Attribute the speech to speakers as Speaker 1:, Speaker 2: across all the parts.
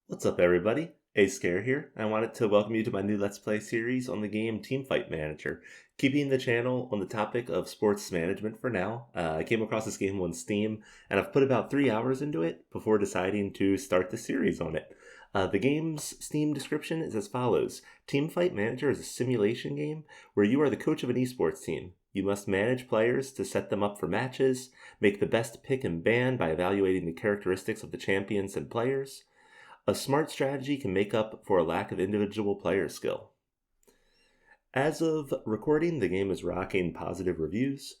Speaker 1: What's up, everybody? AyyScare here. I wanted to welcome you to my new Let's Play series on the game Teamfight Manager, keeping the channel on the topic of sports management for now. I came across this game on Steam, and I've put about 3 hours into it before deciding to start the series on it. The game's Steam description is as follows. Teamfight Manager is a simulation game where you are the coach of an esports team. You must manage players to set them up for matches, make the best pick and ban by evaluating the characteristics of the champions and players. A smart strategy can make up for a lack of individual player skill. As of recording, the game is rocking positive reviews.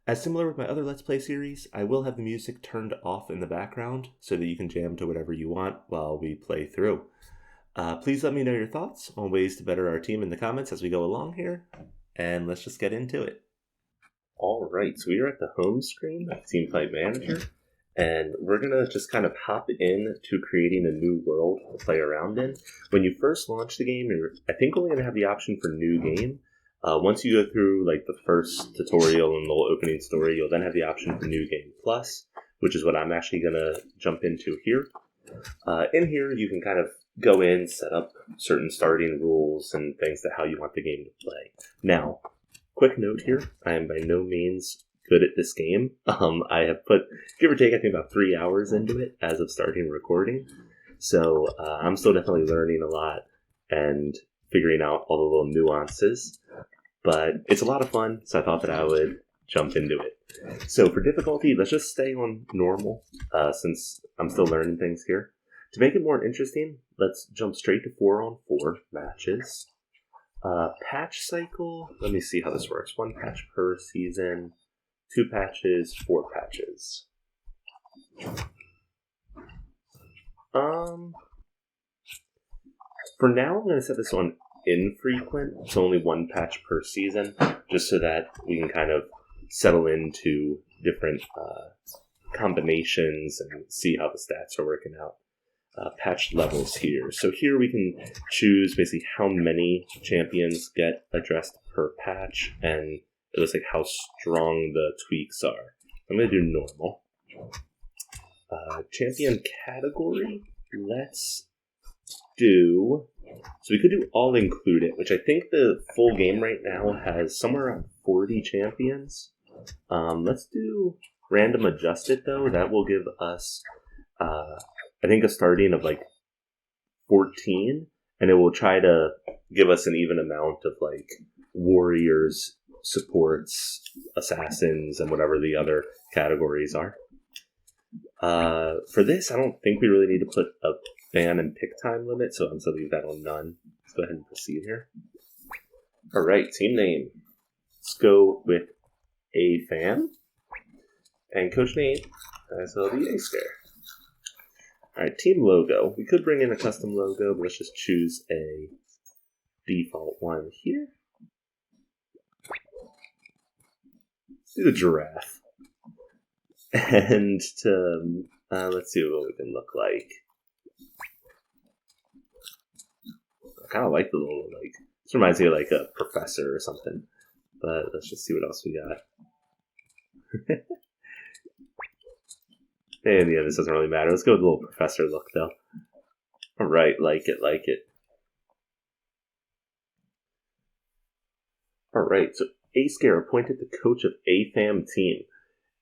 Speaker 1: As similar with my other Let's Play series, I will have the music turned off in the background so that you can jam to whatever you want while we play through. Please let me know your thoughts on ways to better our team in the comments as we go along here, and let's just get into it. Alright, so we are at the home screen of Teamfight Manager. And we're going to just kind of hop into creating a new world to play around in. When you first launch the game, you're, I think, only going to have the option for new game. Once you go through like the first tutorial and the little opening story, you'll then have the option for new game plus, which is what I'm actually going to jump into here. In here, you can kind of go in, set up certain starting rules and things to how you want the game to play. Now, quick note here, I am by no means good at this game. I have put, give or take, I think about 3 hours into it as of starting recording. So I'm still definitely learning a lot and figuring out all the little nuances. But it's a lot of fun, so I thought that I would jump into it. So for difficulty, let's just stay on normal, since I'm still learning things here. To make it more interesting, let's jump straight to 4-on-4 matches. Patch cycle, let me see how this works. 1 patch per season. 2 patches, 4 patches. For now, I'm going to set this on infrequent, so only 1 patch per season, just so that we can kind of settle into different combinations and see how the stats are working out. Patch levels here. So here we can choose basically how many champions get addressed per patch, and it looks like how strong the tweaks are. I'm going to do normal. Champion category. Let's do... So we could do all included, which I think the full game right now has somewhere around 40 champions. Let's do random adjusted, though. That will give us, I think, a starting of like 14. And it will try to give us an even amount of like warriors, supports, assassins, and whatever the other categories are. For this, I don't think we really need to put a ban and pick time limit, so I'm going to leave that on none. Let's go ahead and proceed here. Alright, team name. Let's go with AyyFam. And coach name, as will be AyyScare. Alright, team logo. We could bring in a custom logo, but let's just choose a default one here. Do the giraffe. And to, let's see what we can look like. I kind of like the little, like, this reminds me of like a professor or something. But let's just see what else we got. And yeah, this doesn't really matter. Let's go with the little professor look, though. Alright, like it, like it. Alright, so AyyScare appointed the coach of AyyFam team.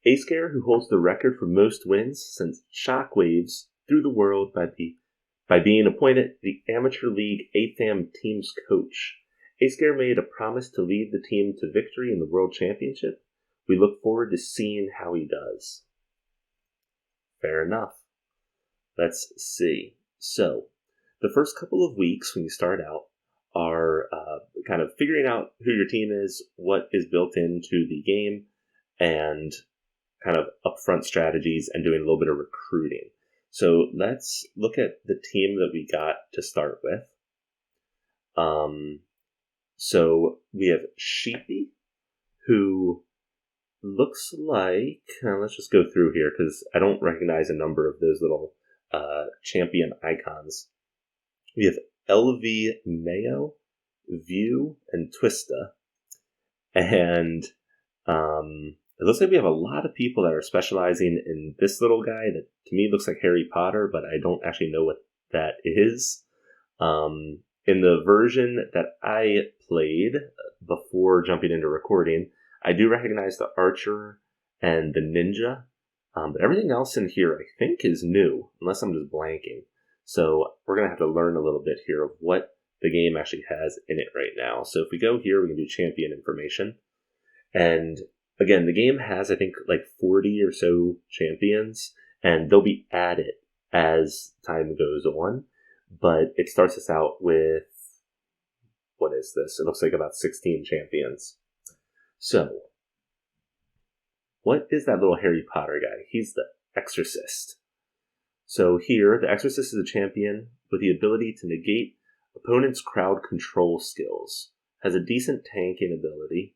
Speaker 1: AyyScare, who holds the record for most wins, sends shockwaves through the world by being appointed the Amateur League AyyFam team's coach. AyyScare made a promise to lead the team to victory in the World Championship. We look forward to seeing how he does. Fair enough. Let's see. So, the first couple of weeks when you start out are kind of figuring out who your team is, what is built into the game, and kind of upfront strategies and doing a little bit of recruiting. So let's look at the team that we got to start with. So we have Sheepy, who looks like... let's just go through here, because I don't recognize a number of those little champion icons. We have LV Mayo, View, and Twista. And it looks like we have a lot of people that are specializing in this little guy that to me looks like Harry Potter, but I don't actually know what that is. In the version that I played before jumping into recording, I do recognize the archer and the ninja, but everything else in here I think is new, unless I'm just blanking. So we're going to have to learn a little bit here of what the game actually has in it right now. So if we go here, we can do champion information. And again, the game has, I think, like 40 or so champions, and they'll be added as time goes on. But it starts us out with, what is this? It looks like about 16 champions. So, what is that little Harry Potter guy? He's the Exorcist. So here, the Exorcist is a champion with the ability to negate opponents' crowd control skills, has a decent tanking ability,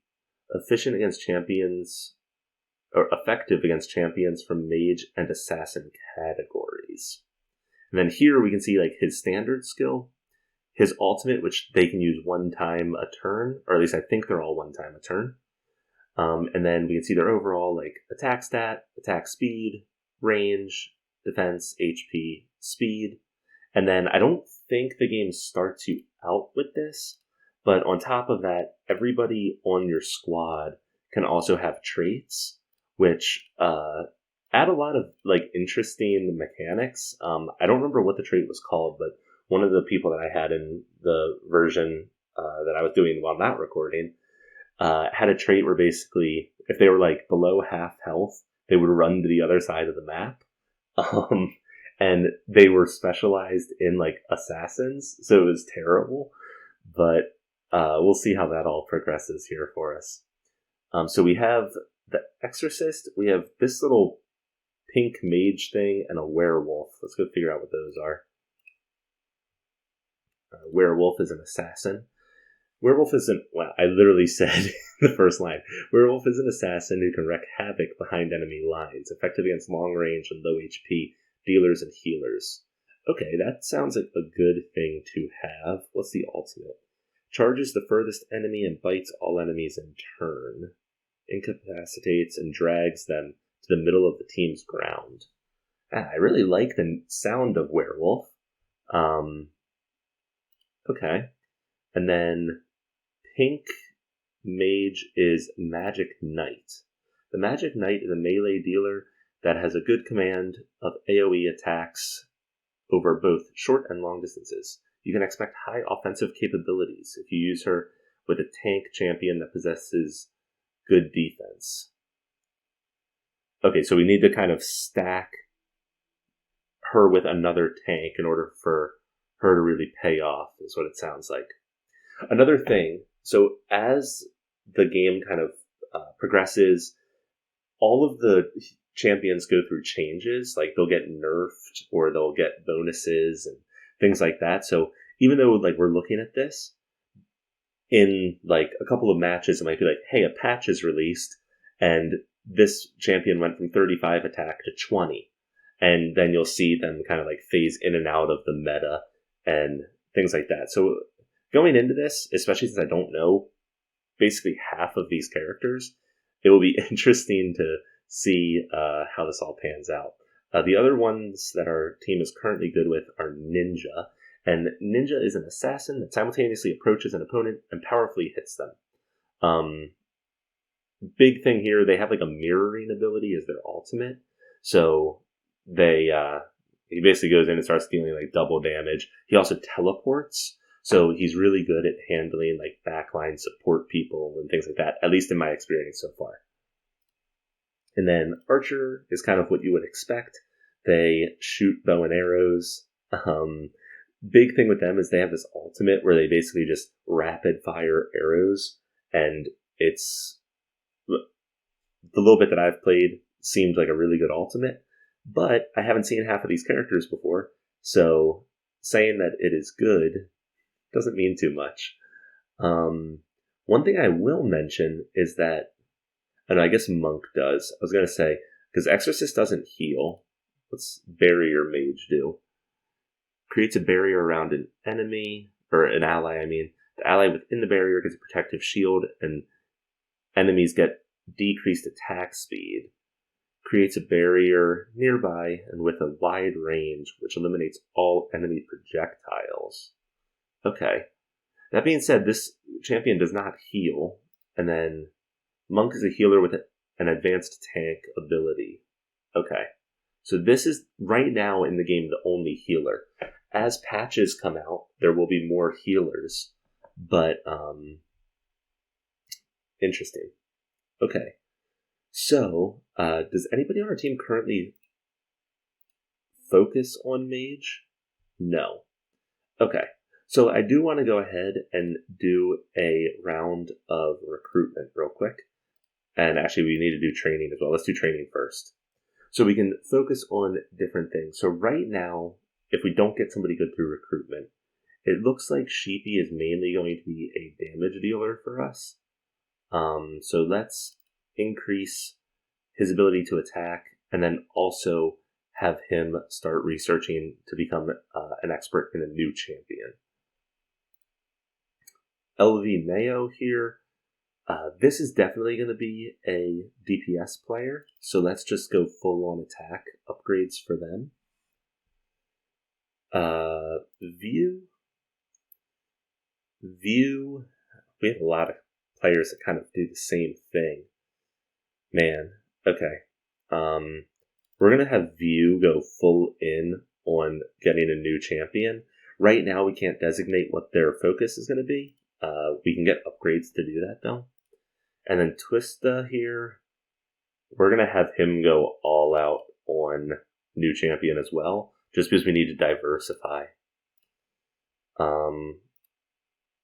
Speaker 1: efficient against champions, or effective against champions from mage and assassin categories. And then here we can see like his standard skill, his ultimate, which they can use one time a turn, or at least I think they're all one time a turn. And then we can see their overall like attack stat, attack speed, range, defense, HP, speed. And then I don't think the game starts you out with this, but on top of that, everybody on your squad can also have traits, which add a lot of like interesting mechanics. I don't remember what the trait was called, but one of the people that I had in the version that I was doing while not recording had a trait where basically if they were like below half health, they would run to the other side of the map. And they were specialized in like assassins, so it was terrible. But we'll see how that all progresses here for us. So we have the Exorcist, we have this little pink mage thing, and a werewolf. Let's go figure out what those are. Werewolf is an assassin. Werewolf isn't, well, I literally said the first line. Werewolf is an assassin who can wreak havoc behind enemy lines, effective against long range and low HP dealers and healers. Okay, that sounds like a good thing to have. What's the ultimate? Charges the furthest enemy and bites all enemies in turn. Incapacitates and drags them to the middle of the team's ground. I really like the sound of werewolf. Okay. And then pink mage is Magic Knight. The Magic Knight is a melee dealer that has a good command of AoE attacks over both short and long distances. You can expect high offensive capabilities if you use her with a tank champion that possesses good defense. Okay, so we need to kind of stack her with another tank in order for her to really pay off, is what it sounds like. Another thing, so as the game kind of progresses, all of the champions go through changes, like they'll get nerfed or they'll get bonuses and things like that. So even though like we're looking at this, in like a couple of matches, it might be like, hey, a patch is released and this champion went from 35 attack to 20. And then you'll see them kind of like phase in and out of the meta and things like that. So going into this, especially since I don't know basically half of these characters, it will be interesting to see how this all pans out. The other ones that our team is currently good with are Ninja. And Ninja is an assassin that simultaneously approaches an opponent and powerfully hits them. Big thing here, they have like a mirroring ability as their ultimate. So he basically goes in and starts dealing like double damage. He also teleports. So he's really good at handling like backline support people and things like that, at least in my experience so far. And then Archer is kind of what you would expect. They shoot bow and arrows. Big thing with them is they have this ultimate where they basically just rapid fire arrows. And it's the little bit that I've played seemed like a really good ultimate. But I haven't seen half of these characters before. So saying that it is good doesn't mean too much. One thing I will mention is that, and I guess Monk does. I was going to say, because Exorcist doesn't heal. What's Barrier Mage do? Creates a barrier around an enemy, or an ally, I mean. The ally within the barrier gets a protective shield, and enemies get decreased attack speed. creates a barrier nearby and with a wide range, which eliminates all enemy projectiles. Okay. That being said, this champion does not heal, and then Monk is a healer with an advanced tank ability. Okay. So this is, right now in the game, the only healer. As patches come out, there will be more healers, but, interesting. Okay. So, does anybody on our team currently focus on mage? No. Okay. So I do want to go ahead and do a round of recruitment real quick. And actually, we need to do training as well. Let's do training first. So we can focus on different things. So right now, if we don't get somebody good through recruitment, it looks like Sheepy is mainly going to be a damage dealer for us. So let's increase his ability to attack, and then also have him start researching to become an expert in a new champion. LV Mayo here. This is definitely going to be a DPS player, so let's just go full on attack upgrades for them. View. We have a lot of players that kind of do the same thing. Man, okay. We're going to have View go full in on getting a new champion. Right now, we can't designate what their focus is going to be. We can get upgrades to do that, though. And then Twista here, we're going to have him go all out on new champion as well, just because we need to diversify.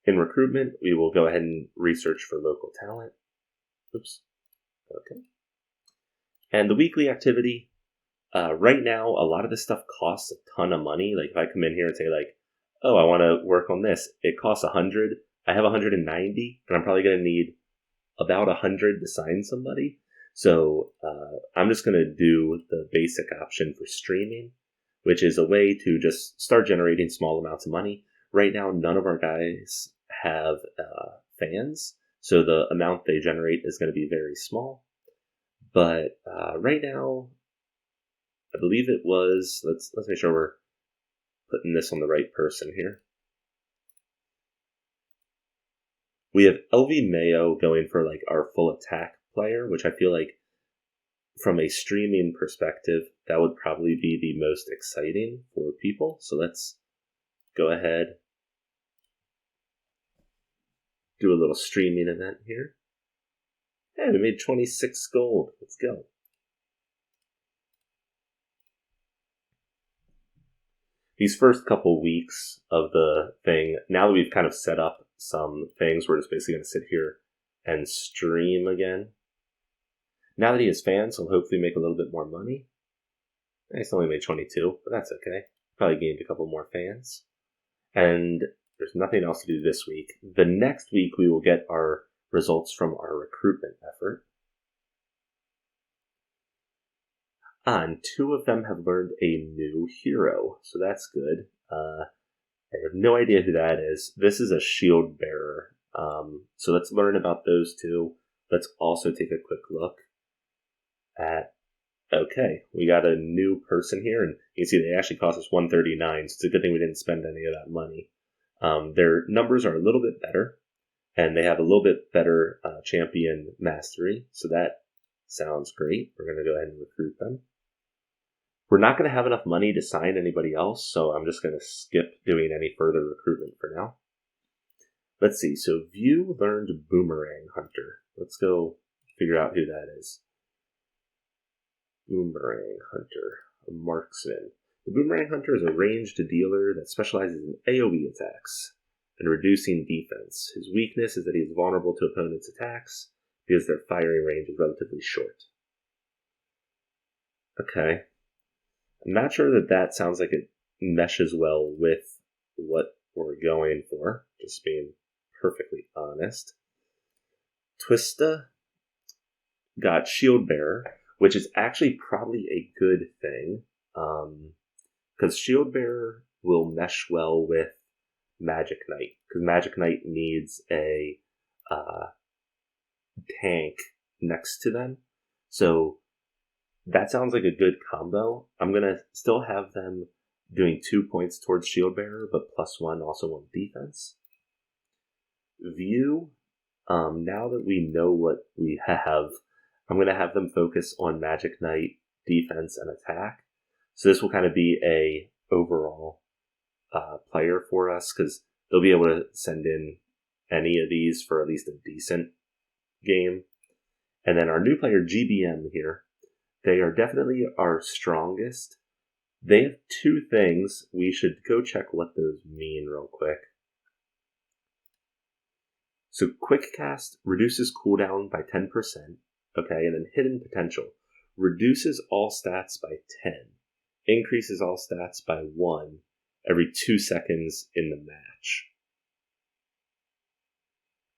Speaker 1: In recruitment, we will go ahead and research for local talent. Oops. Okay. And the weekly activity, right now, a lot of this stuff costs a ton of money. Like if I come in here and say like, oh, I want to work on this, it costs 100. I have 190, and I'm probably going to need about 100 to sign somebody. So I'm just going to do the basic option for streaming, which is a way to just start generating small amounts of money. Right now, none of our guys have fans, so the amount they generate is going to be very small. But right now, I believe it was, let's make sure we're putting this on the right person here. We have LV Mayo going for like our full attack player, which I feel like from a streaming perspective, that would probably be the most exciting for people. So let's go ahead, do a little streaming event here. Hey, we made 26 gold. Let's go. These first couple weeks of the thing, now that we've kind of set up some things, we're just basically going to sit here and stream again. Now that he has fans, he'll hopefully make a little bit more money. He's only made 22, but that's okay. Probably gained a couple more fans. And there's nothing else to do this week. The next week, we will get our results from our recruitment effort. And 2 of them have learned a new hero, so that's good. I have no idea who that is. This is a shield bearer. So let's learn about those 2. Let's also take a quick look at, okay, we got a new person here, and you can see they actually cost us 139, so it's a good thing we didn't spend any of that money. Their numbers are a little bit better, and they have a little bit better champion mastery, so that sounds great. We're going to go ahead and recruit them. We're not going to have enough money to sign anybody else, so I'm just going to skip doing any further recruitment for now. Let's see. So View learned Boomerang Hunter. Let's go figure out who that is. Boomerang Hunter, a marksman. The Boomerang Hunter is a ranged dealer that specializes in AoE attacks and reducing defense. His weakness is that he is vulnerable to opponents' attacks because their firing range is relatively short. Okay. I'm not sure that sounds like it meshes well with what we're going for, just being perfectly honest. Twista got Shield Bearer, which is actually probably a good thing, because Shield Bearer will mesh well with Magic Knight, because Magic Knight needs a tank next to them. So That sounds like a good combo. I'm going to still have them doing 2 points towards Shield Bearer, but +1 also on defense. View, now that we know what we have, I'm going to have them focus on Magic Knight, defense, and attack. So this will kind of be a overall player for us, because they'll be able to send in any of these for at least a decent game. And then our new player, GBM here, they are definitely our strongest. They have 2 things. We should go check what those mean real quick. So Quick Cast reduces cooldown by 10%, okay, and then Hidden Potential reduces all stats by 10, increases all stats by 1 every 2 seconds in the match.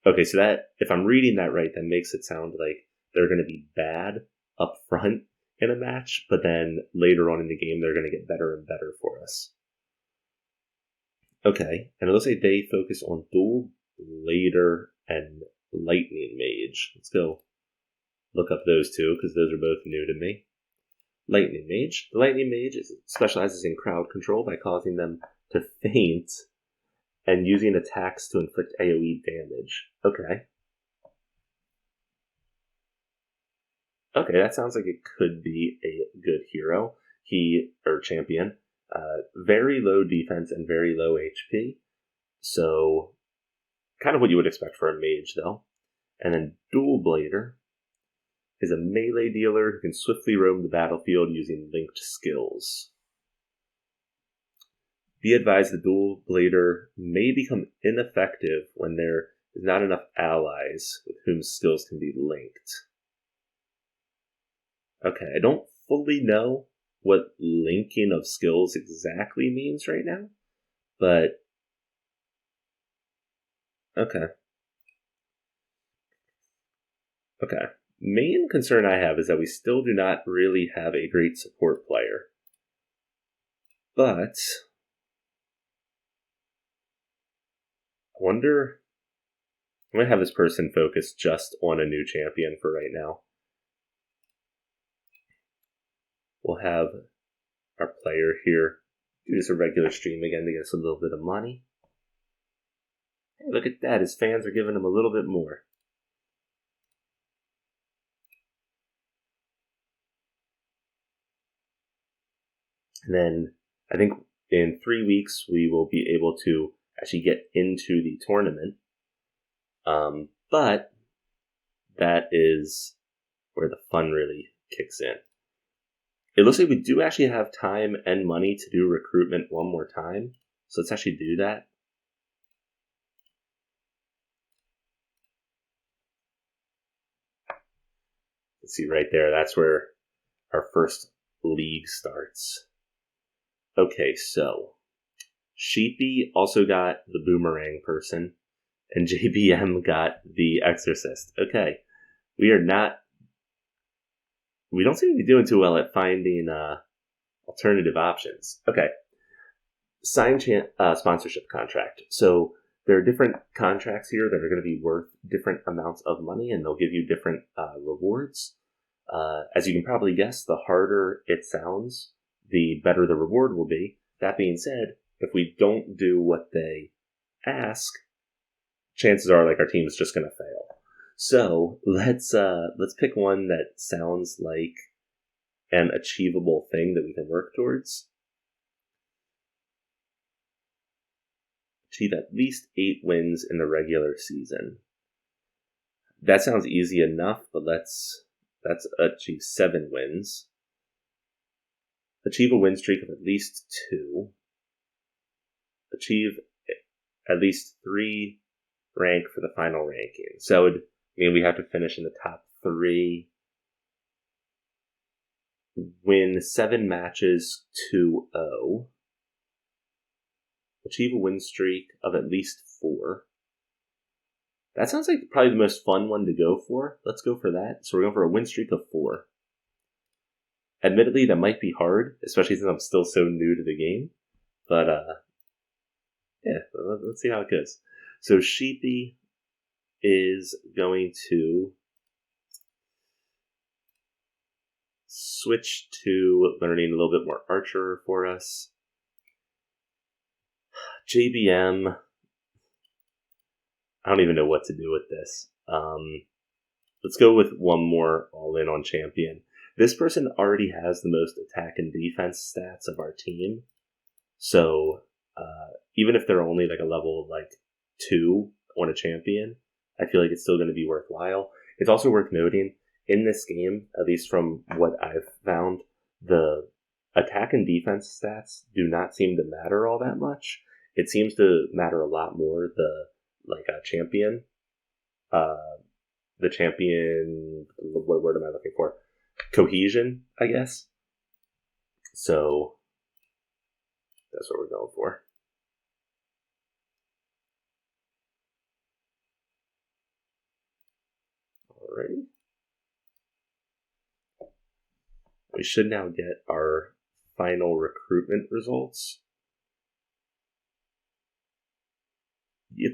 Speaker 1: Okay, so that, if I'm reading that right, that makes it sound like they're going to be bad up front in a match, but then later on in the game, they're going to get better and better for us. Okay, and it looks like they focus on Dual Blader and Lightning Mage. Let's go look up those 2, because those are both new to me. Lightning Mage. The Lightning Mage specializes in crowd control by causing them to faint and using attacks to inflict AoE damage. Okay. Okay, that sounds like it could be a good hero. Or champion. Very low defense and very low HP. So, kind of what you would expect for a mage, though. And then Dual Blader is a melee dealer who can swiftly roam the battlefield using linked skills. Be advised the Dual Blader may become ineffective when there is not enough allies with whom skills can be linked. Okay, I don't fully know what linking of skills exactly means right now, but okay. Main concern I have is that we still do not really have a great support player. But I wonder, I'm going to have this person focus just on a new champion for right now. We'll have our player here do just a regular stream again to get us a little bit of money. Hey, look at that. His fans are giving him a little bit more. And then I think in 3 weeks we will be able to actually get into the tournament. But that is where the fun really kicks in. It looks like we do actually have time and money to do recruitment one more time. So let's actually do that. Let's see right there. That's where our first league starts. Okay, so Sheepy also got the boomerang person, and JBM got the exorcist. Okay, we don't seem to be doing too well at finding alternative options. Okay, signed sponsorship contract. So there are different contracts here that are going to be worth different amounts of money, and they'll give you different rewards. As you can probably guess, the harder it sounds, the better the reward will be. That being said, if we don't do what they ask, chances are like our team is just going to fail. So let's pick one that sounds like an achievable thing that we can work towards. Achieve at least 8 wins in the regular season. That sounds easy enough, but let's achieve 7 wins. Achieve a win streak of at least 2. Achieve at least 3 rank for the final ranking. So it would mean we have to finish in the top 3. Win 7 matches 2-0. Achieve a win streak of at least 4. That sounds like probably the most fun one to go for. Let's go for that. So we're going for a win streak of 4. Admittedly, that might be hard, especially since I'm still so new to the game. But, yeah, let's see how it goes. So Sheepy is going to switch to learning a little bit more Archer for us. JBM. I don't even know what to do with this. Let's go with one more all-in on champion. This person already has the most attack and defense stats of our team. So even if they're only like a level like 2 on a champion, I feel like it's still going to be worthwhile. It's also worth noting, in this game, at least from what I've found, the attack and defense stats do not seem to matter all that much. It seems to matter a lot more champion. The champion, what word am I looking for? Cohesion, I guess. So that's what we're going for. Alrighty. We should now get our final recruitment results. Yep.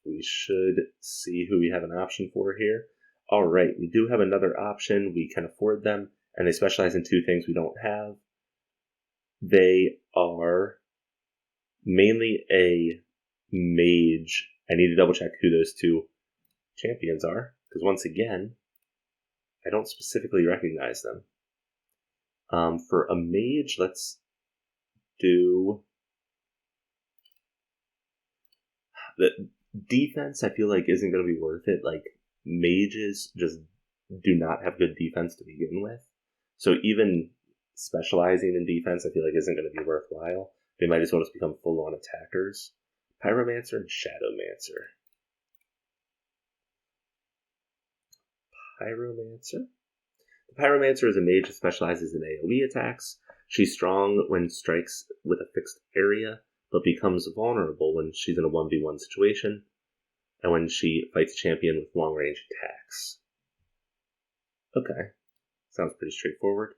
Speaker 1: We should see who we have an option for here. All right, we do have another option. We can afford them, and they specialize in 2 things we don't have. They are mainly a mage. I need to double check who those 2 champions are, because once again, I don't specifically recognize them. For a mage, let's do the defense. I feel like isn't going to be worth it. Like, mages just do not have good defense to begin with. So even specializing in defense, I feel like isn't going to be worthwhile. They might as well just become full-on attackers. Pyromancer and Shadowmancer. Pyromancer. The Pyromancer is a mage that specializes in AoE attacks. She's strong when strikes with a fixed area, but becomes vulnerable when she's in a 1v1 situation, and when she fights a champion with long-range attacks. Okay, sounds pretty straightforward.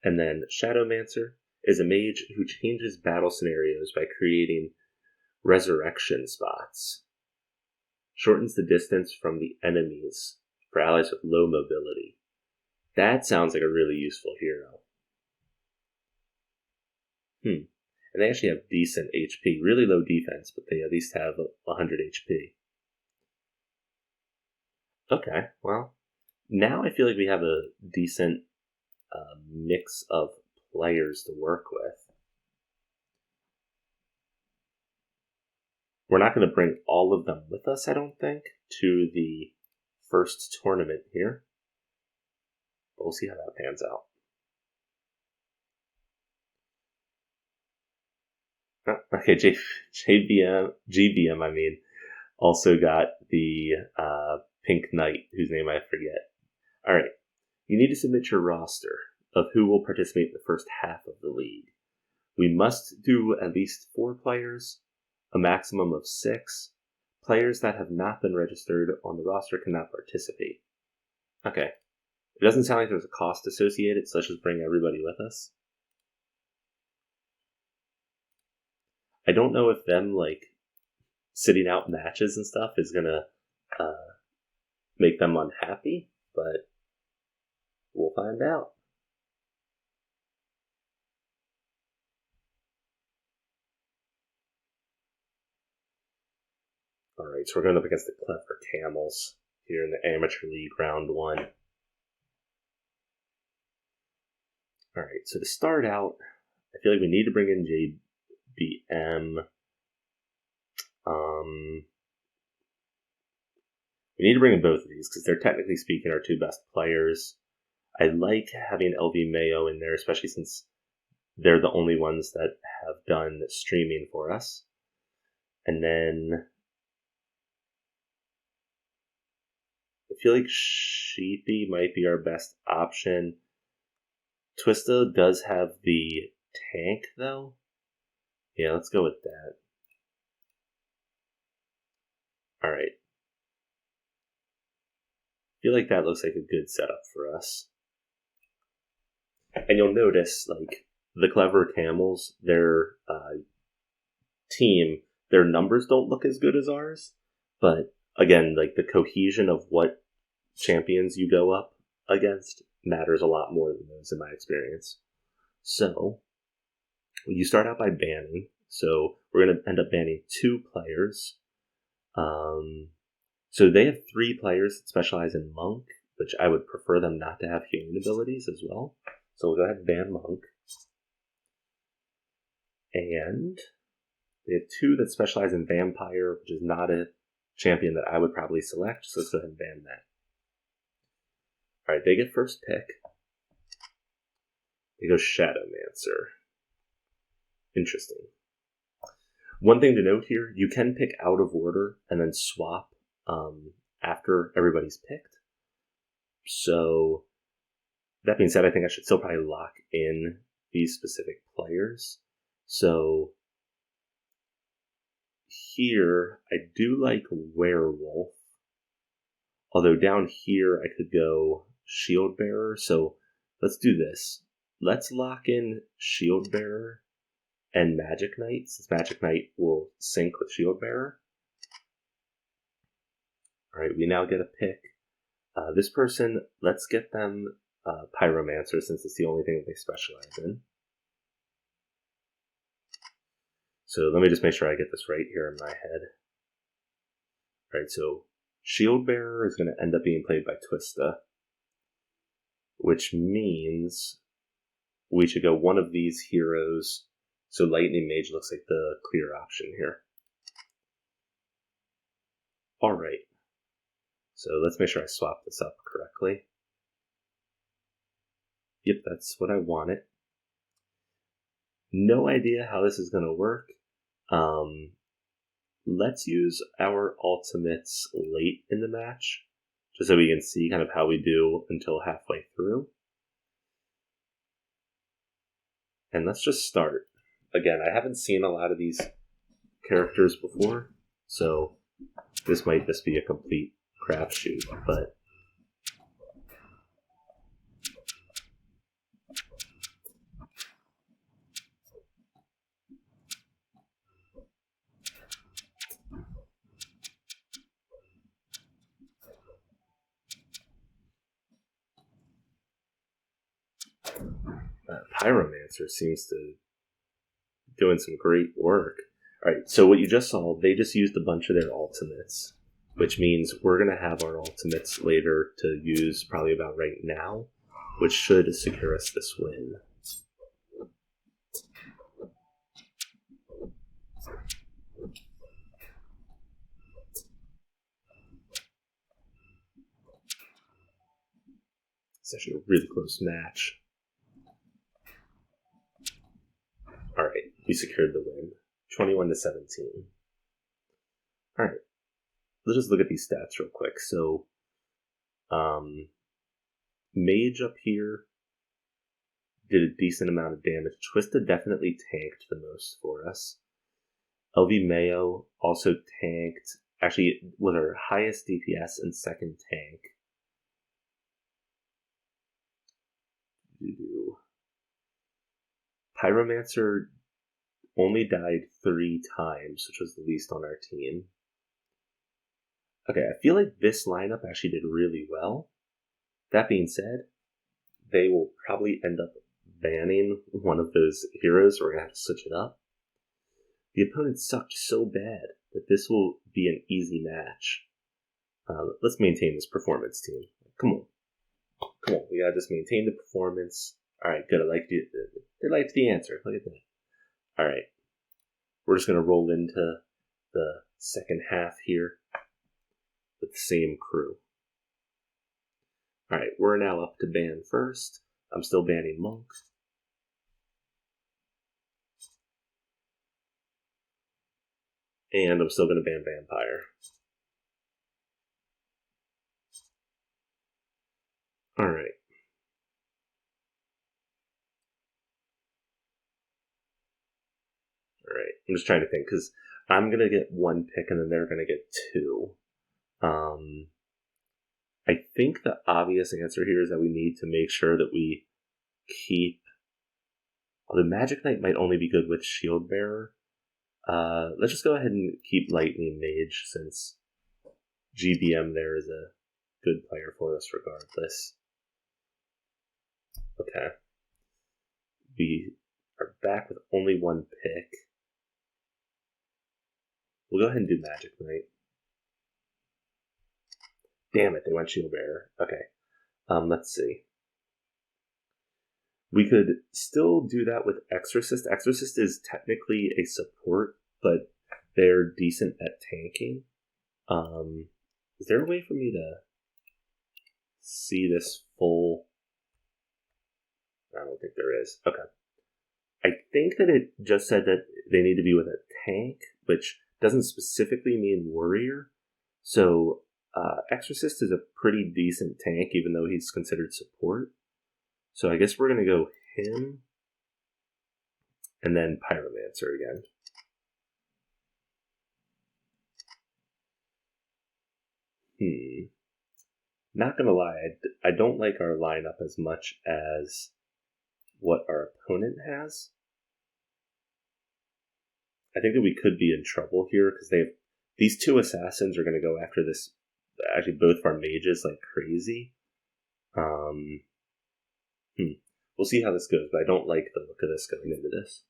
Speaker 1: And then Shadowmancer is a mage who changes battle scenarios by creating resurrection spots. Shortens the distance from the enemies for allies with low mobility. That sounds like a really useful hero. And they actually have decent HP. Really low defense, but they at least have 100 HP. Okay, well, now I feel like we have a decent mix of players to work with. We're not going to bring all of them with us, I don't think, to the first tournament here. But we'll see how that pans out. Okay, GBM, also got the Pink Knight, whose name I forget. Alright, you need to submit your roster of who will participate in the first half of the league. We must do at least 4 players, a maximum of 6. Players that have not been registered on the roster cannot participate. Okay, it doesn't sound like there's a cost associated, so let's just bring everybody with us. I don't know if them, sitting out matches and stuff is gonna make them unhappy, but we'll find out. Alright, so we're going up against the Clever Camels here in the Amateur League Round 1. Alright, so to start out, I feel like we need to bring in JBM. We need to bring in both of these because they're technically speaking our 2 best players. I like having LV Mayo in there, especially since they're the only ones that have done streaming for us. And then I feel like Sheepy might be our best option. Twista does have the tank, though. Yeah, let's go with that. Alright. I feel like that looks like a good setup for us. And you'll notice, the Clever Camels, their team, their numbers don't look as good as ours. But, again, the cohesion of what champions you go up against matters a lot more than those in my experience. So you start out by banning. So we're going to end up banning 2 players. So they have 3 players that specialize in Monk, which I would prefer them not to have healing abilities as well. So we'll go ahead and ban Monk. And they have 2 that specialize in Vampire, which is not a champion that I would probably select, so let's go ahead and ban that. Alright, they get first pick. They go Shadowmancer. Interesting. One thing to note here, you can pick out of order and then swap after everybody's picked. So, that being said, I think I should still probably lock in these specific players. So, here, I do like Werewolf. Although down here, I could go Shield Bearer. So, let's do this. Let's lock in Shield Bearer and Magic Knight, since Magic Knight will sync with Shield Bearer. Alright, we now get a pick. This person, let's get them Pyromancer, since it's the only thing that they specialize in. So let me just make sure I get this right here in my head. Alright, so Shield Bearer is going to end up being played by Twista, which means we should go one of these heroes. So Lightning Mage looks like the clear option here. Alright, so let's make sure I swap this up correctly. Yep, that's what I wanted. No idea how this is going to work. Let's use our ultimates late in the match, just so we can see kind of how we do until halfway through. And let's just start. Again, I haven't seen a lot of these characters before, so this might just be a complete crapshoot, but Pyromancer seems to be doing some great work. Alright, so what you just saw, they just used a bunch of their ultimates, which means we're going to have our ultimates later to use probably about right now, which should secure us this win. It's actually a really close match. Alright, we secured the win. 21-17. Alright, let's just look at these stats real quick. So, Mage up here did a decent amount of damage. Twista definitely tanked the most for us. LV Mayo also tanked, actually was our highest DPS and second tank. Pyromancer only died 3 times, which was the least on our team. Okay, I feel like this lineup actually did really well. That being said, they will probably end up banning one of those heroes. We're going to have to switch it up. The opponent sucked so bad that this will be an easy match. Let's maintain this performance, team. Come on. Come on, we gotta just maintain the performance. Alright, good. They liked the answer. Look at that. Alright. We're just gonna roll into the second half here with the same crew. Alright, we're now up to ban first. I'm still banning Monk. And I'm still going to ban Vampire. Alright. Alright, I'm just trying to think, because I'm going to get 1 pick and then they're going to get 2. I think the obvious answer here is that we need to make sure that we keep... Although Magic Knight might only be good with Shield Bearer. Let's just go ahead and keep Lightning Mage, since GBM there is a good player for us regardless. Okay. We are back with only one pick. We'll go ahead and do Magic Knight. Damn it, they went Shield Bearer. Okay. Let's see. We could still do that with Exorcist. Exorcist is technically a support, but they're decent at tanking. Is there a way for me to see this full? I don't think there is. Okay. I think that it just said that they need to be with a tank, which doesn't specifically mean warrior. So Exorcist is a pretty decent tank, even though he's considered support. So I guess we're going to go him and then Pyromancer again. Not going to lie, I don't like our lineup as much as what our opponent has. I think that we could be in trouble here because these two assassins are going to go after this. Actually, both of our mages like crazy. We'll see how this goes, but I don't like the look of this going into this.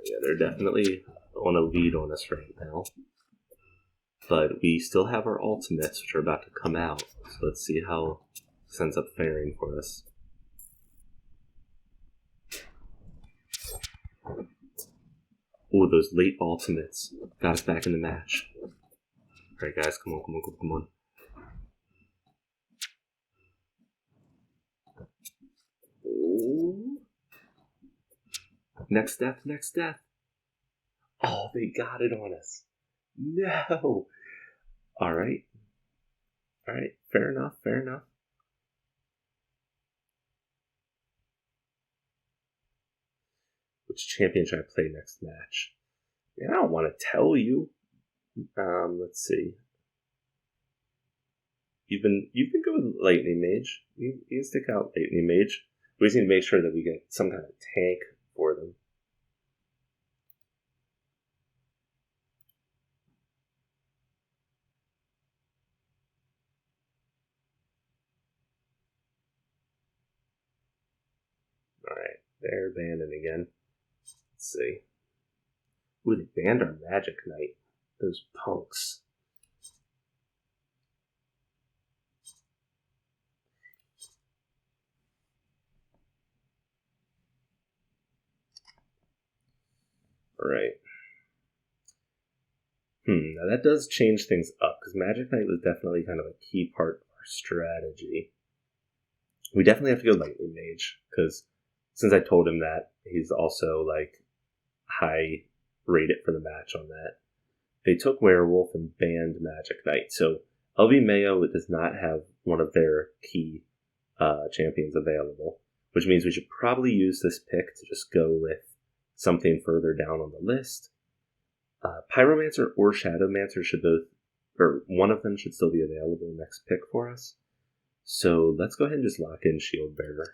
Speaker 1: Yeah, they're definitely on a lead on us right now. But we still have our ultimates, which are about to come out. So let's see how this ends up faring for us. Oh, those late ultimates got us back in the match. Alright, guys, come on. Oh. Next death. Oh, they got it on us. No. Alright, fair enough. Which champion should I play next match? Yeah, I don't want to tell you. Let's see. You've been good with Lightning Mage. You can stick out Lightning Mage. We just need to make sure that we get some kind of tank for them. Alright, they're banning again. Let's see. Ooh, they banned our Magic Knight. Those punks. Alright. Now that does change things up, because Magic Knight was definitely kind of a key part of our strategy. We definitely have to go Lightning Mage, because since I told him that, he's also like high rated for the match on that. They took Werewolf and banned Magic Knight, so LV Mayo does not have one of their key champions available, which means we should probably use this pick to just go with something further down on the list. Pyromancer or Shadowmancer should both, or one of them should still be available next pick for us. So let's go ahead and just lock in Shield Bearer.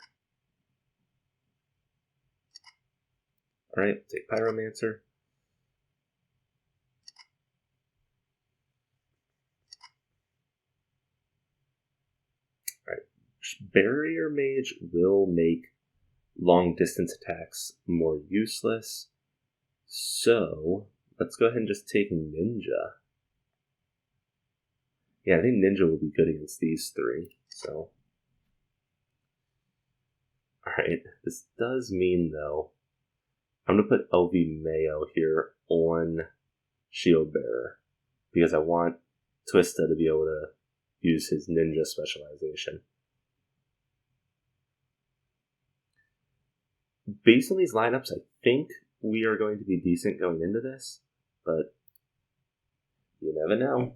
Speaker 1: Alright, take Pyromancer. Alright, Barrier Mage will make long distance attacks more useless. So let's go ahead and just take Ninja. Yeah, I think Ninja will be good against these three. So, alright, this does mean though, I'm going to put LV Mayo here on Shield Bearer because I want Twista to be able to use his ninja specialization. Based on these lineups, I think we are going to be decent going into this, but you never know.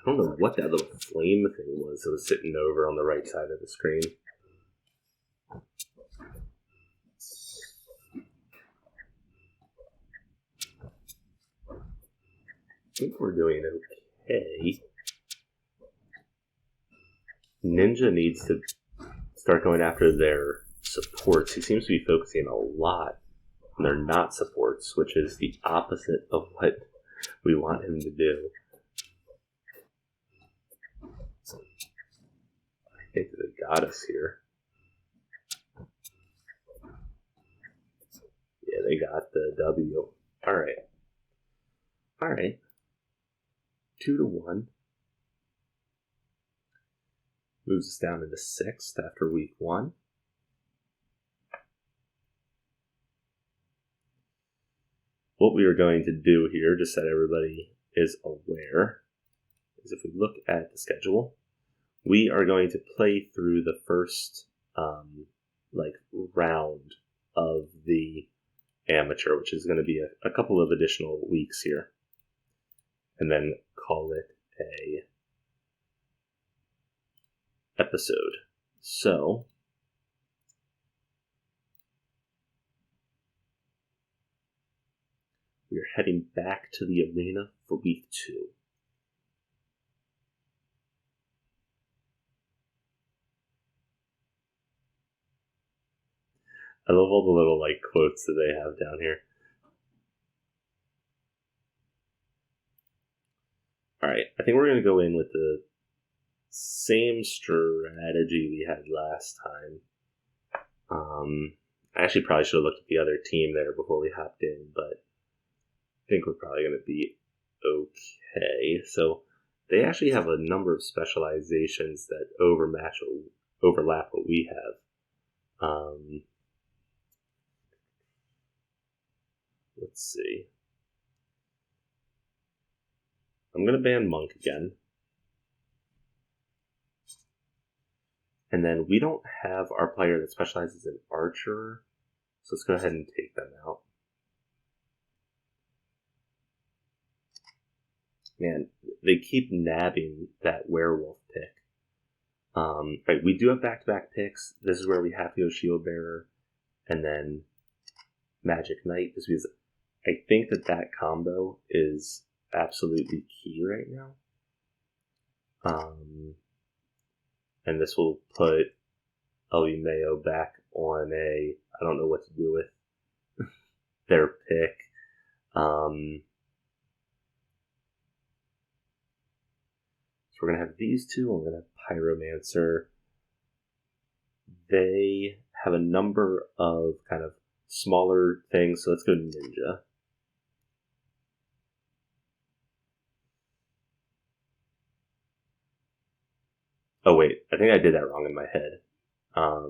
Speaker 1: I don't know what that little flame thing was that was sitting over on the right side of the screen. I think we're doing okay. Ninja needs to start going after their supports. He seems to be focusing a lot on their not supports, which is the opposite of what we want him to do. I think they got us here. Yeah, they got the W. Alright. 2-1. Moves us down into 6th after week 1. What we are going to do here, just so that everybody is aware, is if we look at the schedule, we are going to play through the first round of the amateur, which is going to be a couple of additional weeks here, and then call it a episode. So we are heading back to the arena for week 2. I love all the little quotes that they have down here. Alright, I think we're going to go in with the same strategy we had last time. I actually probably should have looked at the other team there before we hopped in, but I think we're probably going to be okay. So they actually have a number of specializations that overlap what we have. Let's see. I'm going to ban Monk again. And then we don't have our player that specializes in Archer, so let's go ahead and take them out. Man, they keep nabbing that Werewolf pick. Right, we do have back-to-back picks. This is where we have to go Shield Bearer and then Magic Knight, just because I think that combo is absolutely key right now. And this will put LB Mayo back on I don't know what to do with their pick. So we're going to have these two. I'm going to have Pyromancer. They have a number of kind of smaller things, so let's go Ninja. Oh wait, I think I did that wrong in my head. I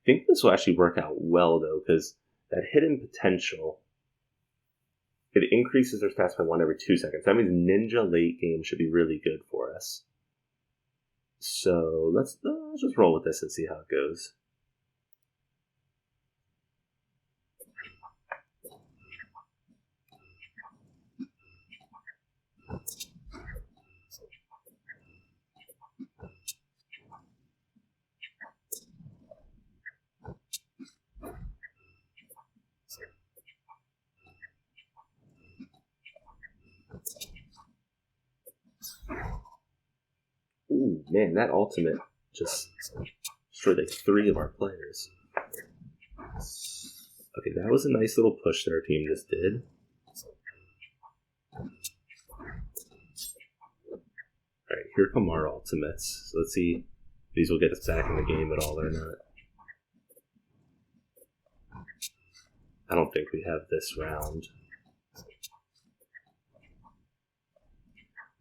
Speaker 1: think this will actually work out well though, because that hidden potential, it increases their stats by 1 every 2 seconds. That means Ninja late game should be really good for us. So let's just roll with this and see how it goes. Ooh, man, that ultimate just destroyed 3 of our players. Okay, that was a nice little push that our team just did. Alright, here come our ultimates. So let's see if these will get us back in the game at all or not. I don't think we have this round.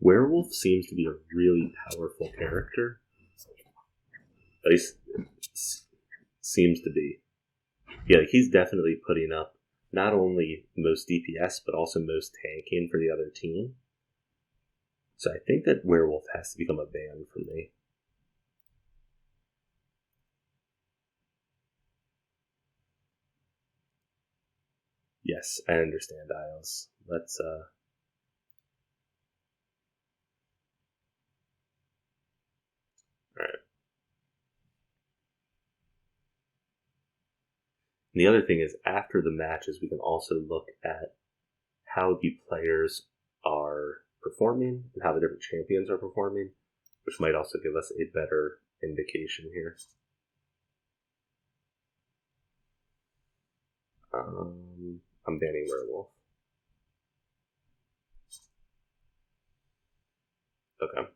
Speaker 1: Werewolf seems to be a really powerful character. At least seems to be. Yeah, he's definitely putting up not only most DPS, but also most tanking for the other team. So I think that Werewolf has to become a ban for me. Yeah, Yes, I understand, Isles. Let's Alright. The other thing is, after the matches, we can also look at how the players are performing and how the different champions are performing, which might also give us a better indication here. I'm banning Werewolf. Okay.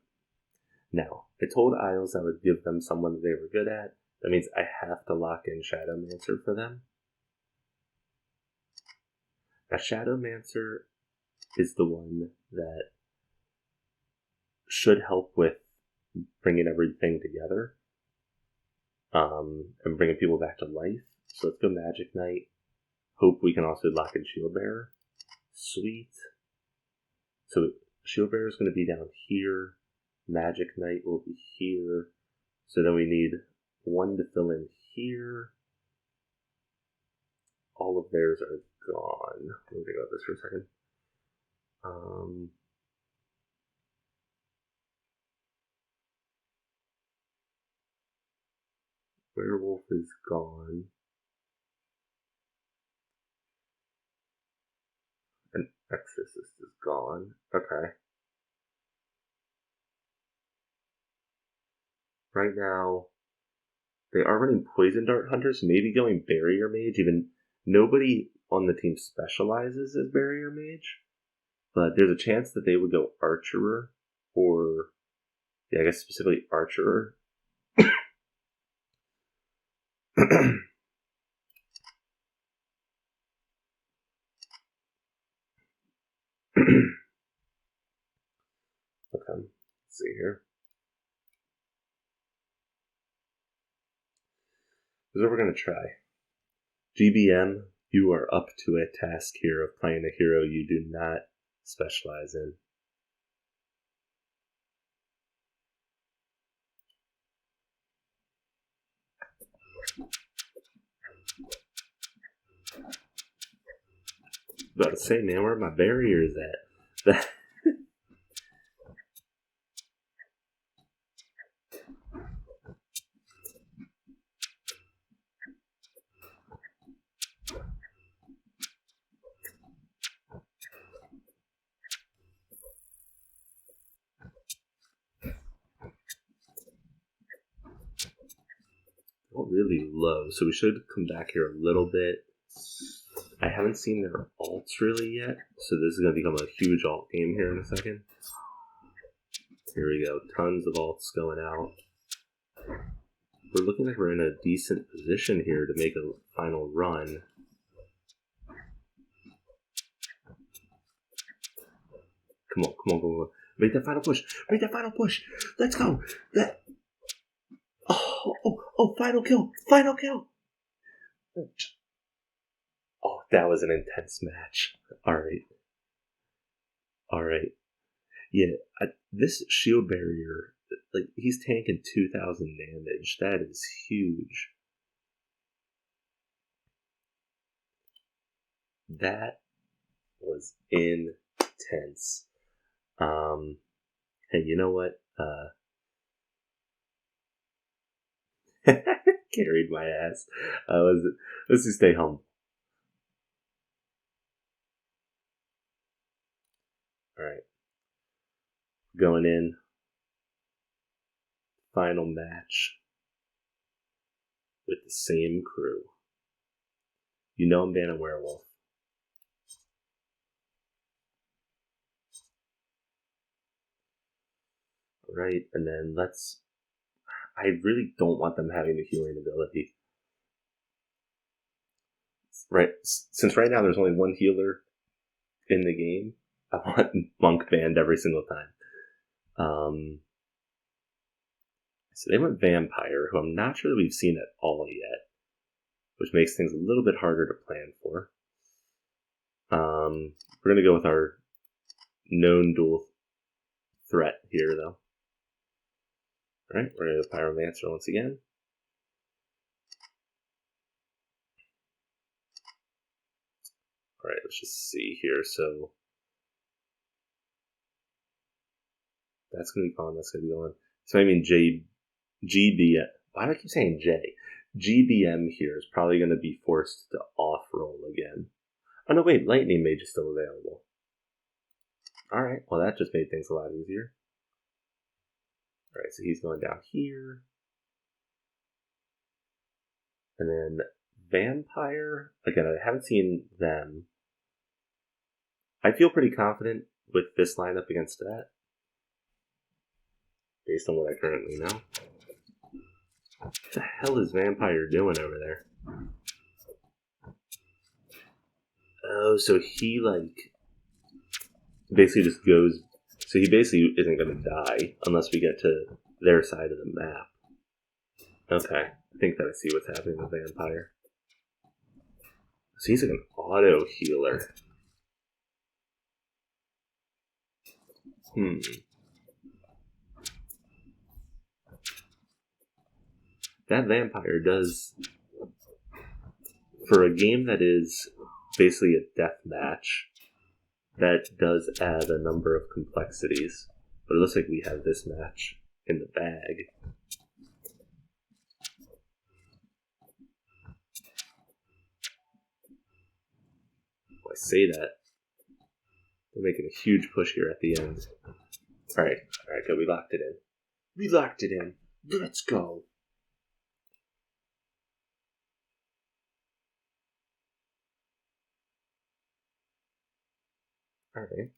Speaker 1: Now, I told Isles I would give them someone that they were good at. That means I have to lock in Shadowmancer for them. Now, Shadowmancer is the one that should help with bringing everything together and bringing people back to life. So let's go Magic Knight. Hope we can also lock in Shield Bearer. Sweet. So Shield Bearer is going to be down here. Magic Knight will be here. So then we need one to fill in here. All of theirs are gone. Let me think about this for a second. Werewolf is gone. And Exorcist is gone. Okay. Right now, they are running Poison Dart Hunters, maybe going Barrier Mage. Even nobody on the team specializes as Barrier Mage, but there's a chance that they would go Archerer, or yeah, I guess specifically Archerer. Okay, let's see here. Here's what we're going to try. GBM, you are up to a task here of playing a hero you do not specialize in. About to say, man, where are my barriers at? Really low, so we should come back here a little bit. I haven't seen their alts really yet, so this is going to become a huge alt game here in a second. Here we go, tons of alts going out. We're looking like we're in a decent position here to make a final run. Come on, come on, come on. Make that final push. Make that final push. Let's go. That. Oh, final kill. Final kill. Oh, that was an intense match. Alright. Yeah, this shield barrier, like, he's tanking 2,000 damage. That is huge. That was intense. Hey, you know what? Carried my ass. Let's just stay humble. Alright. Going in. Final match. With the same crew. You know I'm banning Werewolf. Alright, and then I really don't want them having the healing ability. Right, since right now there's only one healer in the game, I want Monk banned every single time. So they went Vampire, who I'm not sure that we've seen at all yet, which makes things a little bit harder to plan for. We're going to go with our known dual threat here, though. Alright, we're going to go Pyromancer once again. Alright, let's just see here. So that's going to be gone. That's going to be gone. So I mean GBM. Why do I keep saying J? GBM here is probably going to be forced to off-roll again. Oh, no, wait. Lightning Mage is still available. Alright, well, that just made things a lot easier. Alright, so he's going down here. And then Vampire. Again, I haven't seen them. I feel pretty confident with this lineup against that, based on what I currently know. What the hell is Vampire doing over there? Oh, so he, basically just goes... So he basically isn't going to die unless we get to their side of the map. Okay, I think that I see what's happening with Vampire. So he's like an auto healer. That Vampire does... For a game that is basically a death match, that does add a number of complexities. But it looks like we have this match in the bag. I say that. They're making a huge push here at the end. Alright, good. We locked it in. Let's go. Alright.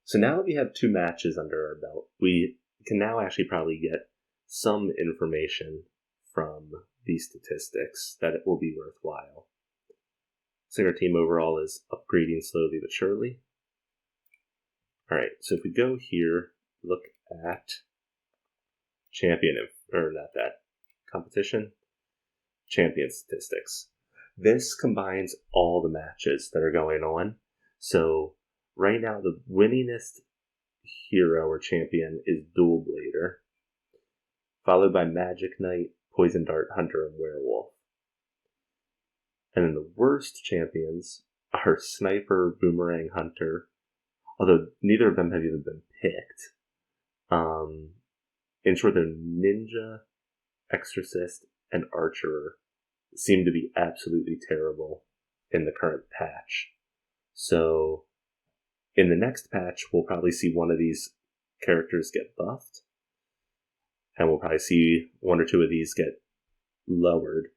Speaker 1: So now that we have 2 matches under our belt, we can now actually probably get some information from these statistics that it will be worthwhile. So our team overall is upgrading slowly but surely. Alright, so if we go here, look at competition, champion statistics. This combines all the matches that are going on. So right now the winningest hero or champion is Dual Blader, followed by Magic Knight, Poison Dart, Hunter, and Werewolf. And then the worst champions are Sniper, Boomerang, Hunter, although neither of them have even been picked. In short, they're Ninja, Exorcist, and Archerer seem to be absolutely terrible in the current patch. So in the next patch, we'll probably see one of these characters get buffed, and we'll probably see 1 or 2 of these get lowered.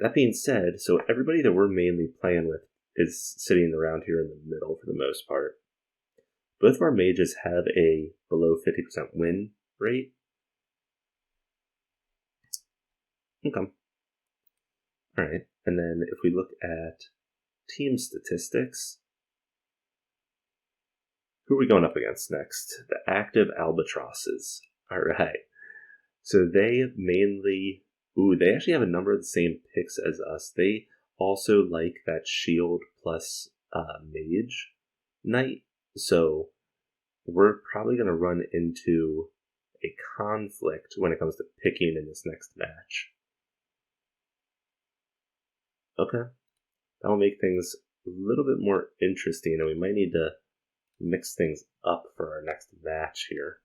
Speaker 1: That being said, so everybody that we're mainly playing with is sitting around here in the middle for the most part. Both of our mages have a below 50% win rate. Okay. Alright, and then if we look at team statistics, who are we going up against next? The active Albatrosses. Alright. So they mainly... they actually have a number of the same picks as us. They also like that shield plus mage knight. So we're probably going to run into a conflict when it comes to picking in this next match. Okay. That will make things a little bit more interesting, and we might need to mix things up for our next match here.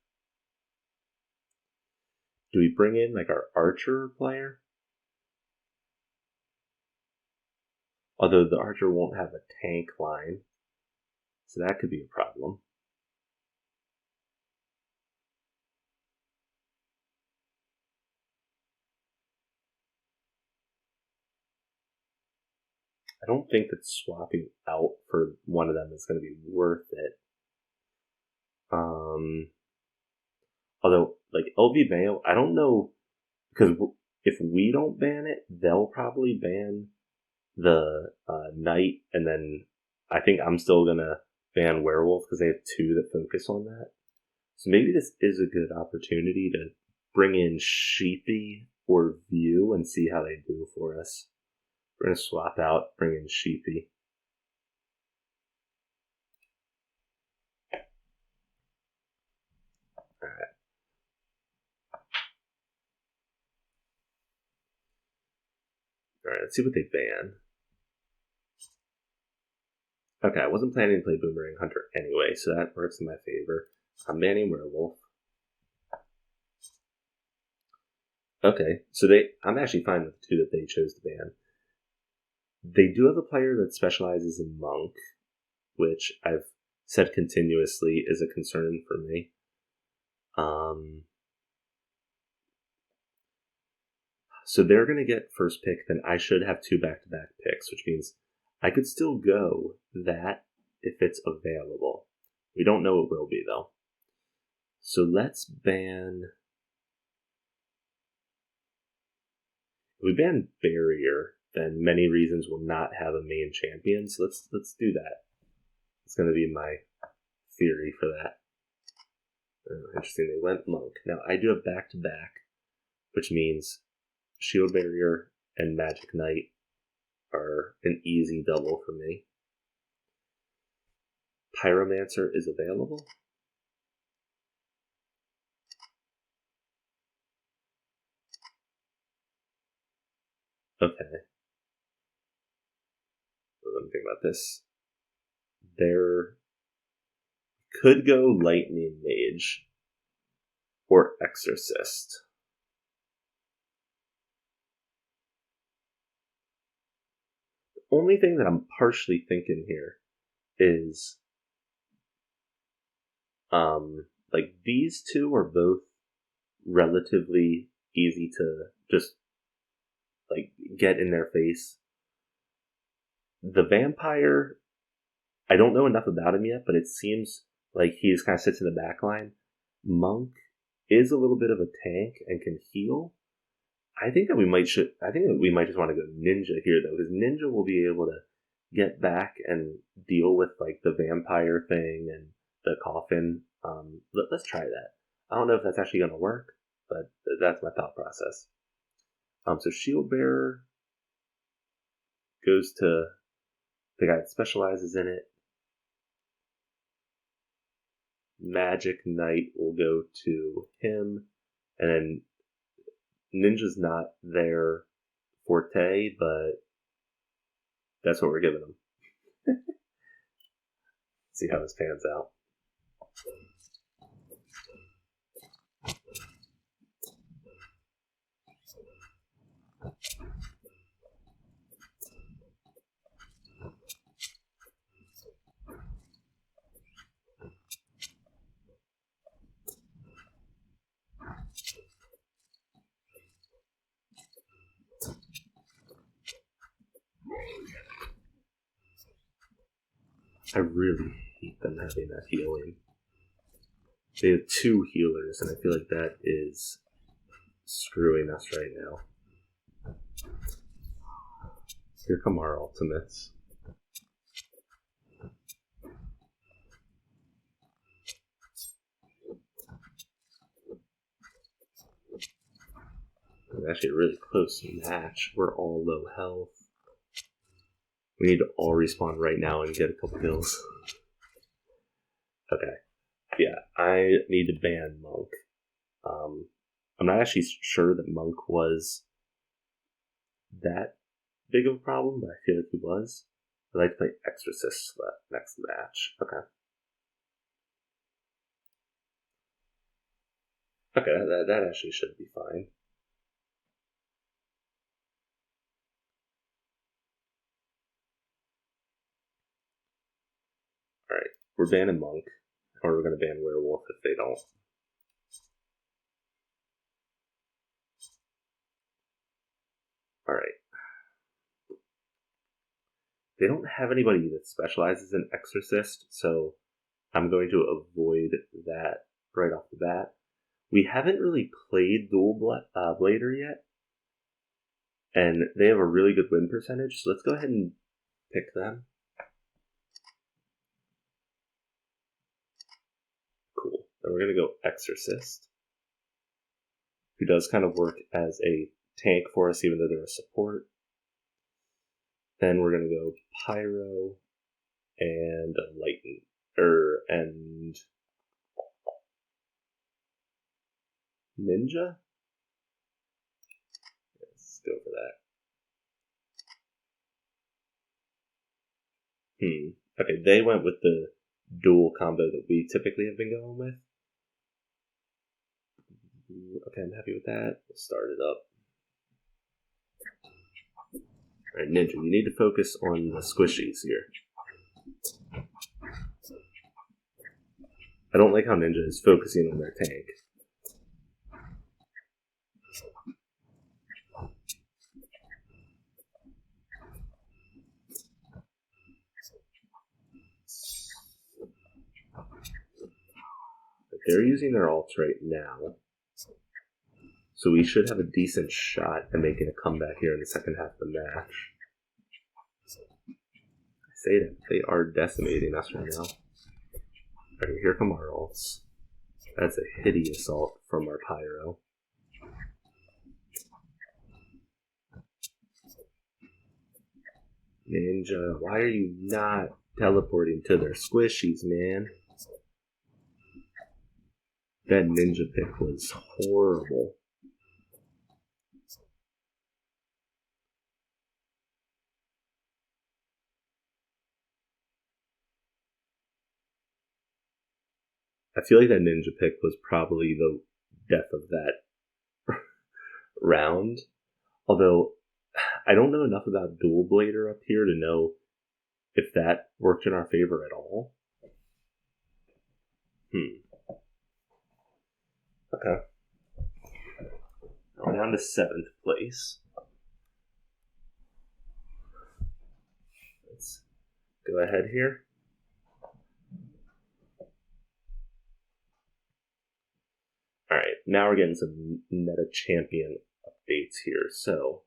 Speaker 1: Do we bring in our archer player? Although the archer won't have a tank line, so that could be a problem. I don't think that swapping out for one of them is going to be worth it. Although, LV Mayo, I don't know, because if we don't ban it, they'll probably ban the Knight, and then I think I'm still going to ban Werewolf because they have 2 that focus on that. So maybe this is a good opportunity to bring in Sheepy or View and see how they do for us. We're going to swap out, bring in Sheepy. Alright. Alright, let's see what they ban. Okay, I wasn't planning to play Boomerang Hunter anyway, so that works in my favor. I'm banning Werewolf. Okay, so I'm actually fine with the two that they chose to ban. They do have a player that specializes in Monk, which I've said continuously is a concern for me. So they're going to get first pick, then I should have 2 back-to-back picks, which means I could still go that if it's available. We don't know it will be, though. So let's ban... If we ban Barrier, then many reasons will not have a main champion, so let's do that. It's going to be my theory for that. Interesting, they went Monk. Now, I do have back-to-back, which means Shield Barrier and Magic Knight are an easy double for me. Pyromancer is available. Okay. Let me think about this. There could go Lightning Mage or Exorcist. The only thing that I'm partially thinking here is like these two are both relatively easy to just like get in their face. The vampire, I don't know enough about him yet, but it seems like he just kind of sits in the back line. Monk is a little bit of a tank and can heal. I think that we might just want to go Ninja here though, because Ninja will be able to get back and deal with like the vampire thing and the coffin. Let's try that. I don't know if that's actually going to work, but that's my thought process. So Shield Bearer goes to the guy that specializes in it. Magic Knight will go to him, and then Ninja's not their forte, but that's what we're giving them. See how this pans out. I really hate them having that healing. They have 2 healers, and I feel like that is screwing us right now. Here come our ultimates. It's actually a really close match. We're all low health. We need to all respawn right now and get a couple kills. Okay. Yeah, I need to ban Monk. I'm not actually sure that Monk was that big of a problem, but I feel like he was. I'd like to play Exorcist that next match. Okay. Okay, that actually should be fine. Alright, we're banning Monk, or we're going to ban Werewolf if they don't. Alright. They don't have anybody that specializes in Exorcist, so I'm going to avoid that right off the bat. We haven't really played Dual Blader yet, and they have a really good win percentage, so let's go ahead and pick them. Cool. Then we're going to go Exorcist, who does kind of work as a tank for us, even though they're a support. Then we're going to go Pyro and Lightning, and Ninja? Let's go for that. Okay, they went with the dual combo that we typically have been going with. Okay, I'm happy with that. We'll start it up. Alright, Ninja, you need to focus on the squishies here. I don't like how Ninja is focusing on their tank. But they're using their ults right now. So we should have a decent shot at making a comeback here in the second half of the match. I say that they are decimating us right now. Alright, here come our ults. That's a hideous ult from our Pyro. Ninja, why are you not teleporting to their squishies, man? That Ninja pick was horrible. I feel like that Ninja pick was probably the death of that round. Although, I don't know enough about Dual Blader up here to know if that worked in our favor at all. Okay. We're down to 7th place. Let's go ahead here. Alright, now we're getting some meta champion updates here. So,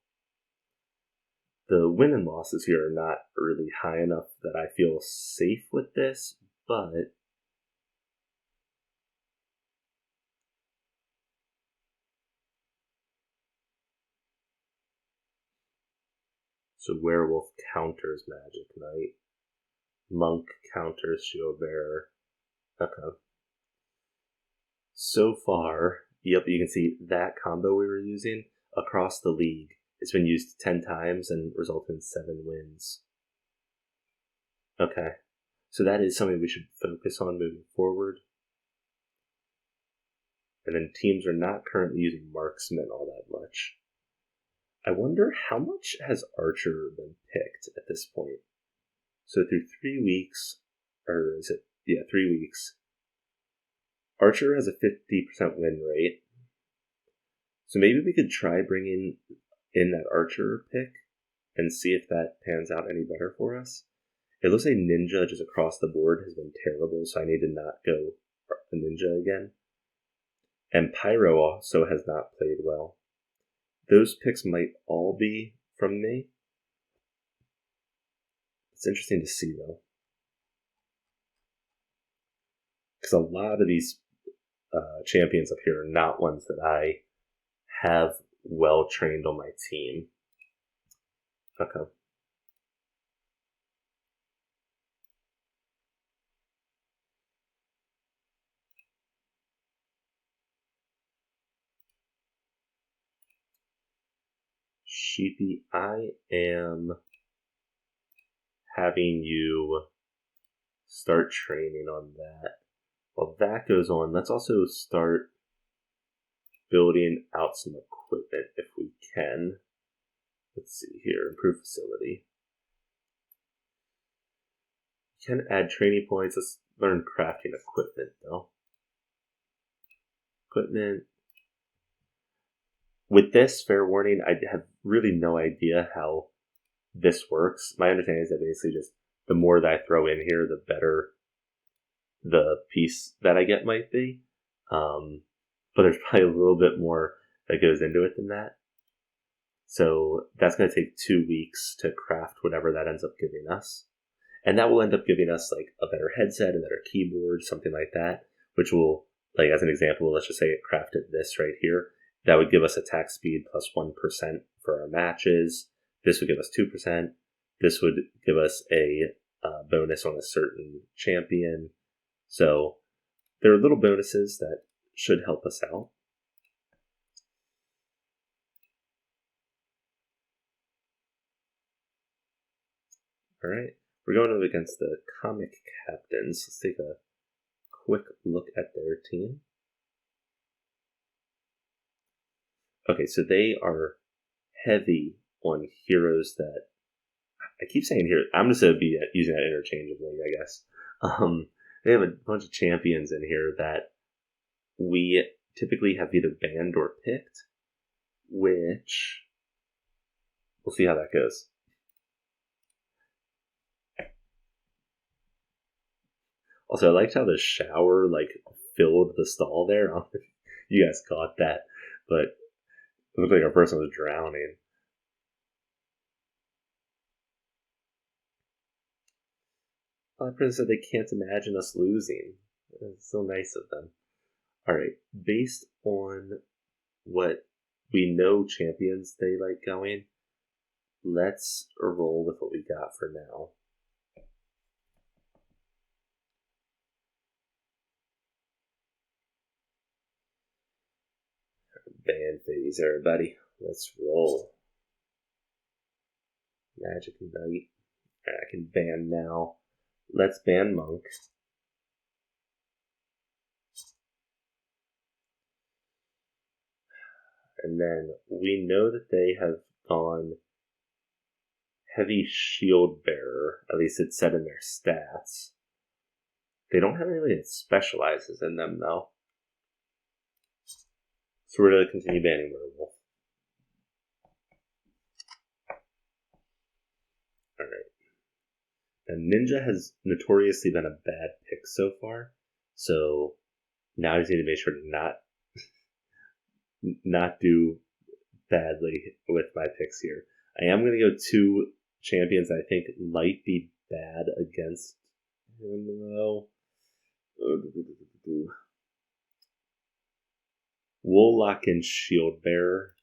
Speaker 1: the win and losses here are not really high enough that I feel safe with this, but so Werewolf counters Magic Knight. Monk counters Shield Bearer. Okay. So far, yep, you can see that combo we were using across the league. It's been used 10 times and resulted in 7 wins. Okay. So that is something we should focus on moving forward. And then teams are not currently using Marksman all that much. I wonder how much has Archer been picked at this point? So through 3 weeks, or is it, 3 weeks, Archer has a 50% win rate. So maybe we could try bringing in that Archer pick and see if that pans out any better for us. It looks like Ninja just across the board has been terrible, so I need to not go the Ninja again. And Pyro also has not played well. Those picks might all be from me. It's interesting to see, though. Because a lot of these champions up here are not ones that I have well trained on my team. Okay. Sheepy, I am having you start training on that. While that goes on, let's also start building out some equipment if we can. Let's see here, improve facility. You can add training points. Let's learn crafting equipment though. Equipment. With this, fair warning, I have really no idea how this works. My understanding is that basically just the more that I throw in here, the better the piece that I get might be. But there's probably a little bit more that goes into it than that. So that's going to take 2 weeks to craft whatever that ends up giving us. And that will end up giving us like a better headset, a better keyboard, something like that, which will, like as an example, let's just say it crafted this right here. That would give us attack speed plus 1% for our matches. This would give us 2%. This would give us a bonus on a certain champion. So there are little bonuses that should help us out. All right. We're going up against the Comic Captains. Let's take a quick look at their team. Okay, so they are heavy on heroes that I keep saying here. I'm just gonna be using that interchangeably, I guess. They have a bunch of champions in here that we typically have either banned or picked, which we'll see how that goes. Also, I liked how the shower filled the stall there. I don't know if you guys caught that, but it looked like our person was drowning. The person said they can't imagine us losing. It's so nice of them. Alright, based on what we know champions they like going, let's roll with what we got for now. Ban phase, everybody. Let's roll. Magic Knight. I can ban now. Let's ban Monk. And then we know that they have gone Heavy Shield Bearer. At least it's said in their stats. They don't have anybody that specializes in them, though. So we're going to continue banning Werewolf. Alright. And Ninja has notoriously been a bad pick so far. So now I just need to make sure to not do badly with my picks here. I am going to go 2 champions I think might be bad against him, though. We'll lock in Shield Bearer.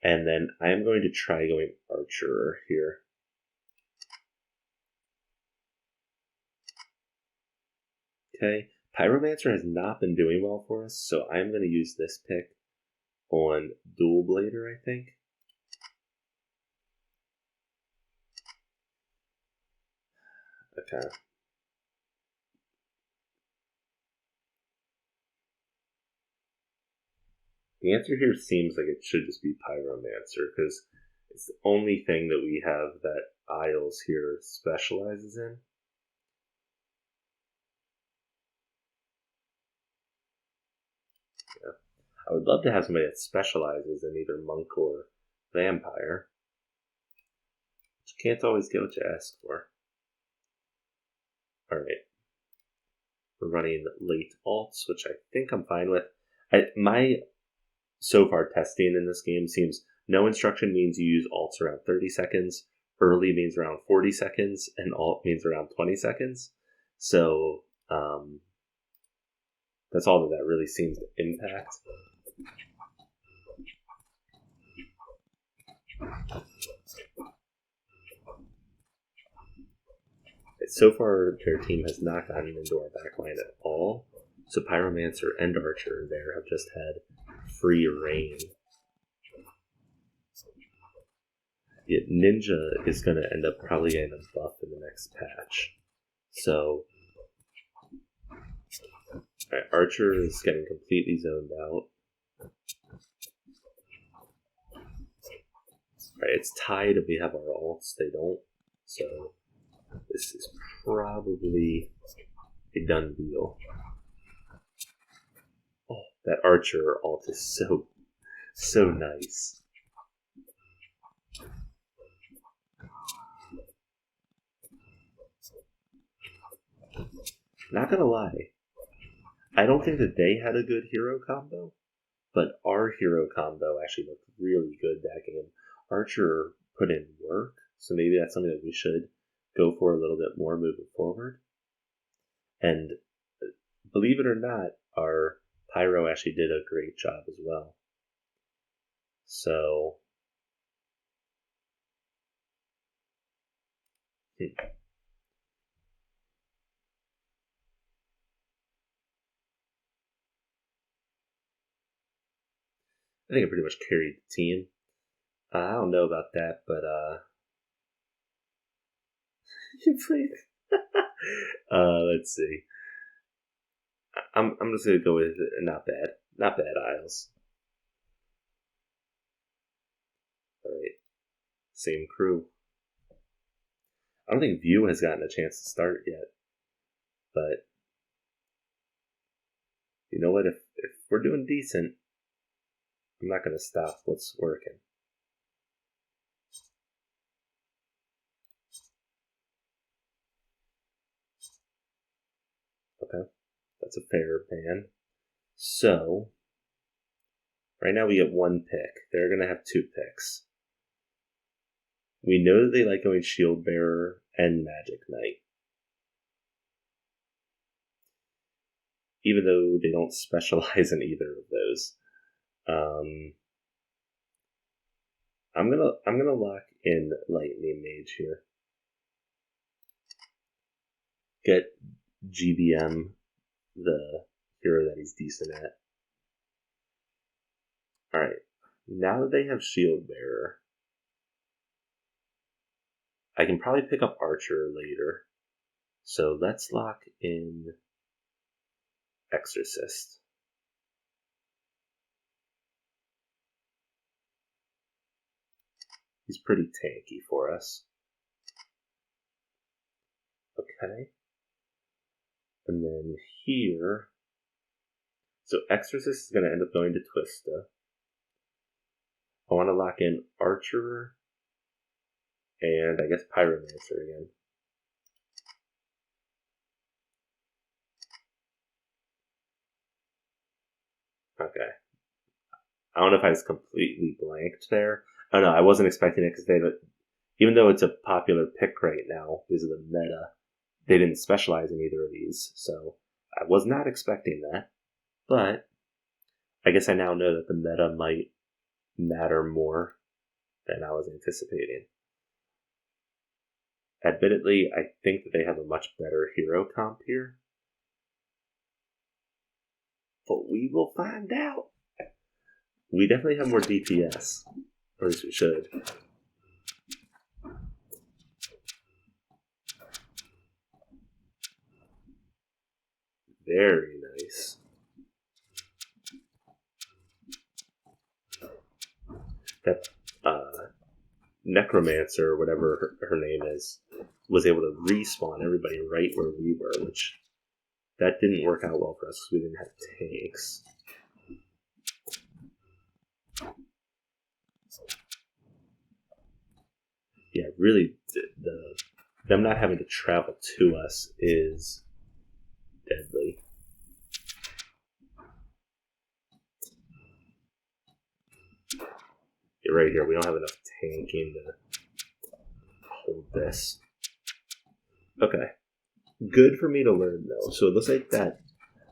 Speaker 1: And then I'm going to try going Archer here. Okay. Pyromancer has not been doing well for us, so I'm going to use this pick on Dual Blader, I think. Okay. The answer here seems like it should just be Pyromancer, because it's the only thing that we have that Isles here specializes in. Yeah. I would love to have somebody that specializes in either Monk or Vampire. But you can't always get what you ask for. Alright. We're running late alts, which I think I'm fine with. My so far testing in this game seems no instruction means you use alts around 30 seconds, early means around 40 seconds, and alt means around 20 seconds. So that's all that really seems to impact. So far, their team has not gotten into our backline at all. So Pyromancer and Archer there have just had free reign. Yet Ninja is going to end up probably getting a buff in the next patch. So Archer is getting completely zoned out. Alright, it's tied if we have our alts, they don't. So this is probably a done deal. Oh, that Archer alt is so nice. Not gonna lie, I don't think that they had a good hero combo, but our hero combo actually looked really good that game. Archer put in work, so maybe that's something that we should go for a little bit more moving forward. And believe it or not, our Pyro actually did a great job as well. So I think I pretty much carried the team. I don't know about that, but You played. Let's see. I'm just gonna go with not bad Isles. All right, same crew. I don't think View has gotten a chance to start yet, but you know what? If we're doing decent, I'm not gonna stop what's working. Okay, that's a fair ban. So right now we get one pick. They're gonna have 2 picks. We know that they like going Shield Bearer and Magic Knight, even though they don't specialize in either of those. I'm gonna lock in Lightning Mage here. Get GBM the hero that he's decent at. Alright, now that they have Shield Bearer, I can probably pick up Archer later. So let's lock in Exorcist. He's pretty tanky for us. Okay. And then here, so Exorcist is going to end up going to Twista. I want to lock in Archer and I guess Pyromancer again. Okay. I don't know if I was completely blanked there. Oh no, I wasn't expecting it because even though it's a popular pick right now because of the meta, they didn't specialize in either of these. So I was not expecting that. But I guess I now know that the meta might matter more than I was anticipating. Admittedly, I think that they have a much better hero comp here. But we will find out. We definitely have more DPS. Or at least we should. Very nice. That Necromancer, or whatever her name is, was able to respawn everybody right where we were, which that didn't work out well for us because we didn't have tanks. Yeah, really, them not having to travel to us is deadly. Yeah, right here, we don't have enough tanking to hold this. Okay. Good for me to learn, though. So it looks like that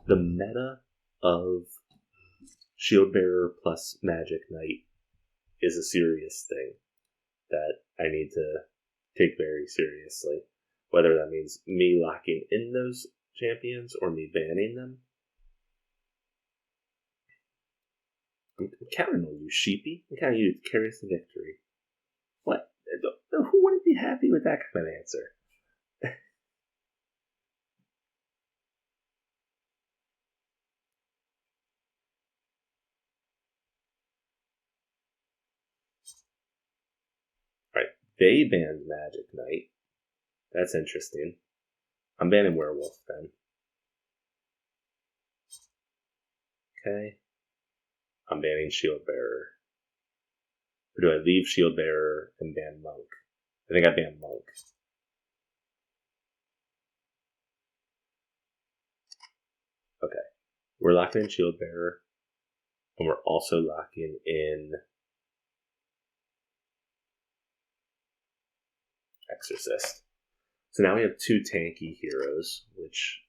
Speaker 1: the meta of Shield Bearer plus Magic Knight is a serious thing that I need to take very seriously. Whether that means me locking in those champions or me banning them. I'm counting on you, Sheepy. I'm counting you to carry us to victory. What? Who wouldn't be happy with that kind of answer? Right. They banned Magic Knight. That's interesting. I'm banning Werewolf then. Okay. I'm banning Shield Bearer. Or do I leave Shield Bearer and ban Monk? I think I ban Monk. Okay. We're locking in Shield Bearer. And we're also locking in Exorcist. So now we have 2 tanky heroes, which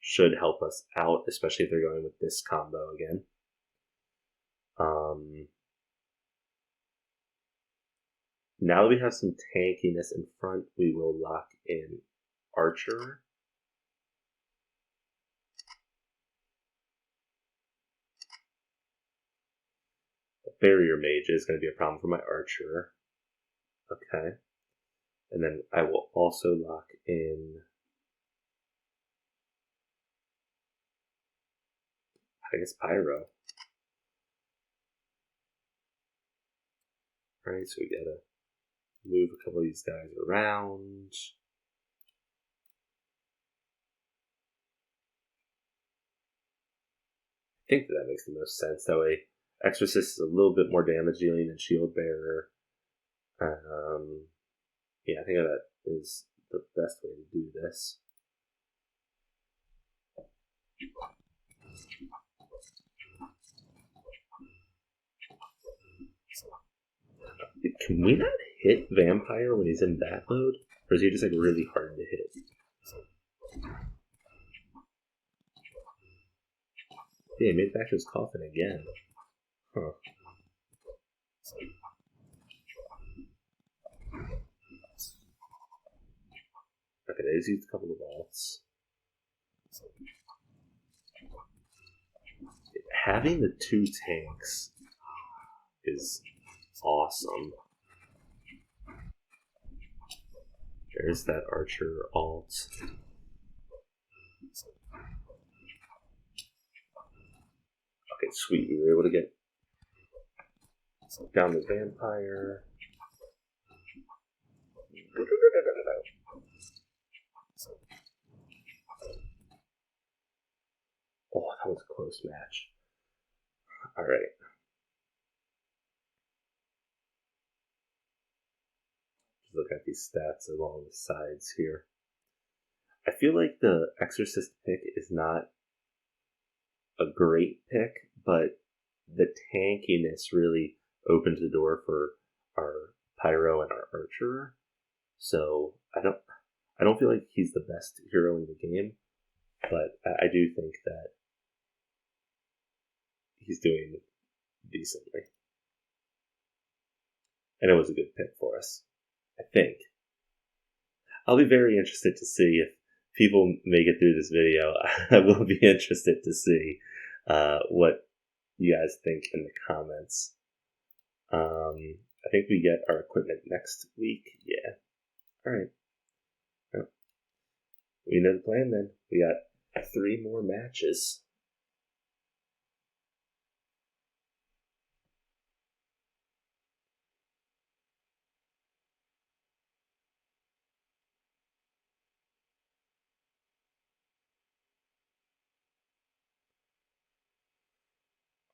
Speaker 1: should help us out, especially if they're going with this combo again. Now that we have some tankiness in front, we will lock in Archer. Barrier Mage is going to be a problem for my Archer. Okay. And then I will also lock in, I guess, Pyro. Alright, so we gotta move a couple of these guys around. I think that makes the most sense. That way, Exorcist is a little bit more damage dealing than Shield Bearer. Yeah, I think that is the best way to do this. Can we not hit Vampire when he's in bat mode? Or is he just like really hard to hit? Yeah, he made it back to his coffin again. Huh. Okay, they just used a couple of vaults. Having the 2 tanks is awesome. There's that Archer alt. Okay, sweet. We were able to get down the Vampire. Oh, that was a close match. Alright. Just look at these stats along the sides here. I feel like the Exorcist pick is not a great pick, but the tankiness really opens the door for our Pyro and our Archer. So I don't feel like he's the best hero in the game, but I do think that he's doing decently. And it was a good pick for us, I think. I'll be very interested to see if people make it through this video. I will be interested to see what you guys think in the comments. I think we get our equipment next week. Yeah. Alright. Well, we know the plan then. We got 3 more matches.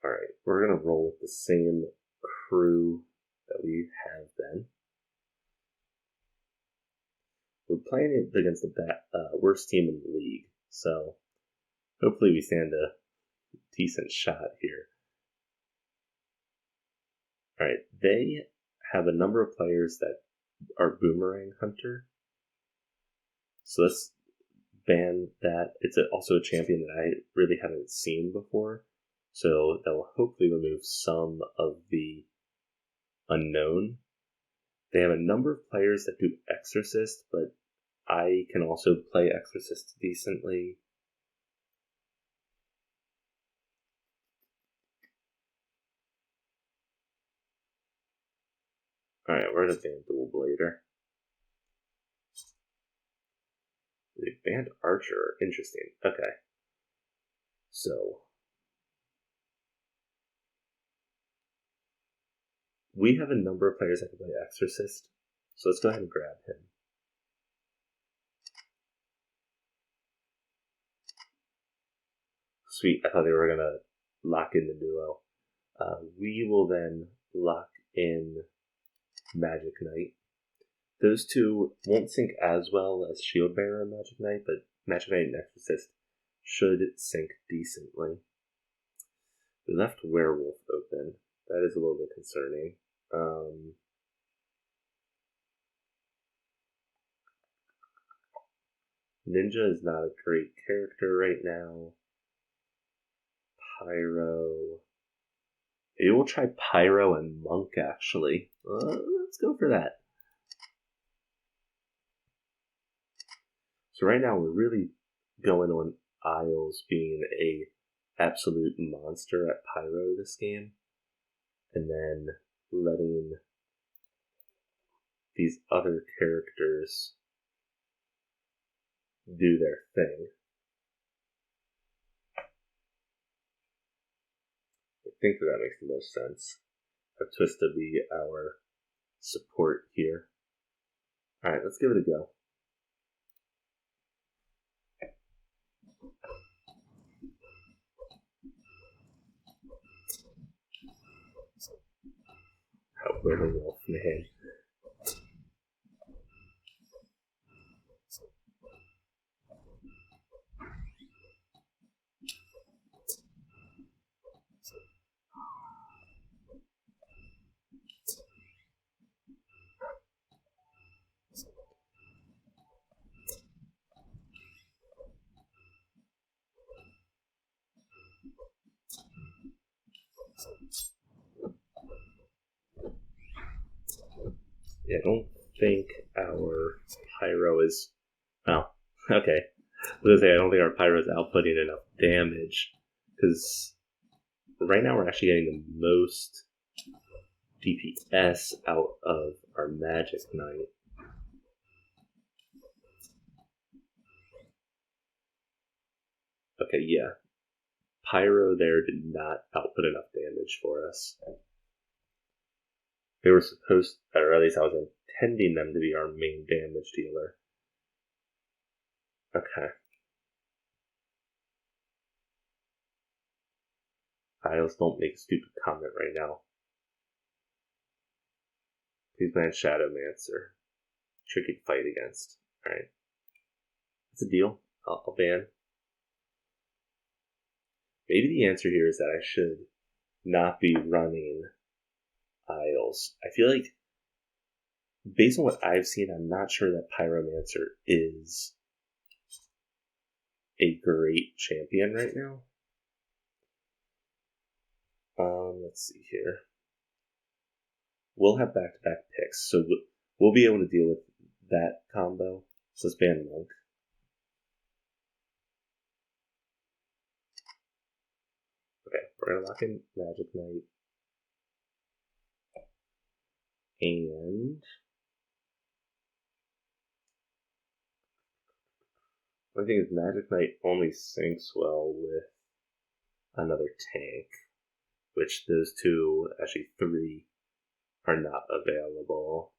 Speaker 1: Alright, we're going to roll with the same crew that we have been. We're playing it against the worst team in the league, so hopefully we stand a decent shot here. Alright, they have a number of players that are Boomerang Hunter. So let's ban that. It's also a champion that I really haven't seen before. So that will hopefully remove some of the unknown. They have a number of players that do Exorcist, but I can also play Exorcist decently. Alright, we're going to ban Dual Blader. They banned Archer. Interesting. Okay. So we have a number of players that can play Exorcist. So let's go ahead and grab him. Sweet. I thought they were going to lock in the duo. We will then lock in Magic Knight. Those two won't sync as well as Shield Bearer and Magic Knight, but Magic Knight and Exorcist should sync decently. We left Werewolf open. That is a little bit concerning. Ninja is not a great character right now. Pyro. Maybe we'll try Pyro and Monk, actually. Let's go for that. So right now we're really going on Isles being a absolute monster at Pyro this game. And then letting... these other characters do their thing. I think that makes the most sense. Have Twista be our support here. Alright, let's give it a go. Oh, we're the wolf man. Yeah, I don't think our pyro is... Oh, okay. I was going to say, I don't think our pyro is outputting enough damage. Because right now we're actually getting the most DPS out of our Magic Knight. Okay, yeah. Pyro there did not output enough damage for us. They were supposed, or at least I was intending them to be our main damage dealer. Okay. Isles, don't make a stupid comment right now. Please ban Shadowmancer. Tricky to fight against. Alright. That's a deal. I'll ban. Maybe the answer here is that I should not be running Isles. I feel like, based on what I've seen, I'm not sure that Pyromancer is a great champion right now. Let's see here. We'll have back-to-back picks, so we'll be able to deal with that combo. So let's ban Monk. Okay, we're gonna lock in Magic Knight. And one thing is Magic Knight only syncs well with another tank, which those two, actually 3, are not available.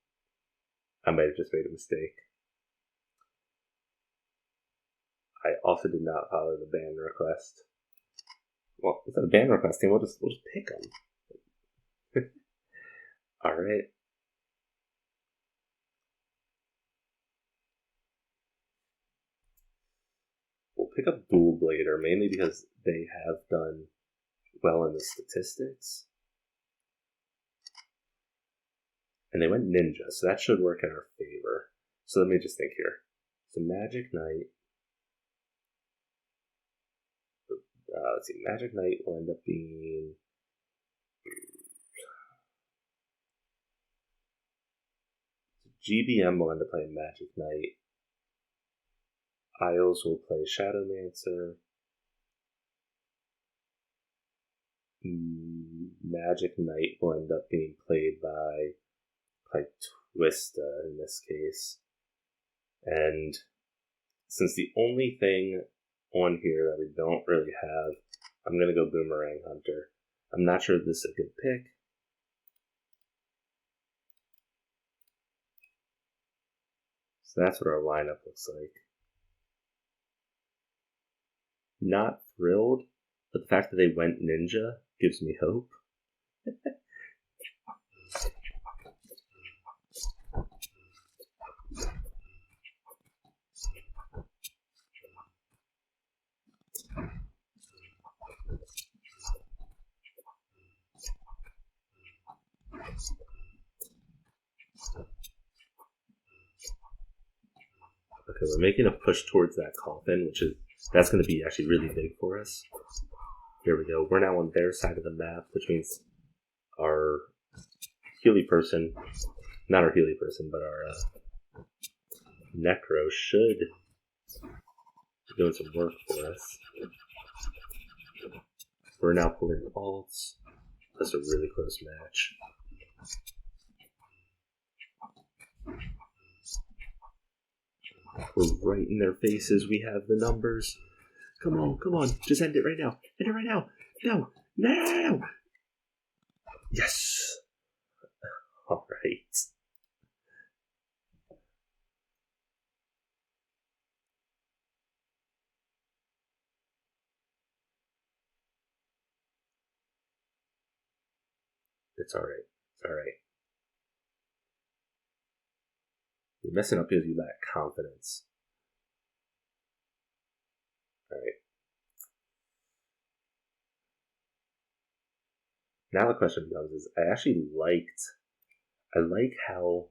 Speaker 1: I might have just made a mistake. I also did not follow the ban request. Well, instead of ban requesting, we'll just pick them. Alright. We'll pick up Dual Blader, mainly because they have done well in the statistics. And they went Ninja, so that should work in our favor. So let me just think here. So Magic Knight. Let's see, Magic Knight will end up being... GBM will end up playing Magic Knight. Isles will play Shadowmancer. Magic Knight will end up being played by Twista in this case. And since the only thing on here that we don't really have, I'm going to go Boomerang Hunter. I'm not sure if this is a good pick. So that's what our lineup looks like. Not thrilled, but the fact that they went Ninja gives me hope. Okay, we're making a push towards that coffin, that's going to be actually really big for us. Here we go. We're now on their side of the map, which means our Healy person, not our Healy person, but our Necro should be doing some work for us. We're now pulling ults. That's a really close match. We're right in their faces. We have the numbers. Come on, come on. Just end it right now. End it right now. No, no. Yes. All right. It's all right. It's all right. You're messing up because you lack confidence. All right. Now the question becomes: is I actually like how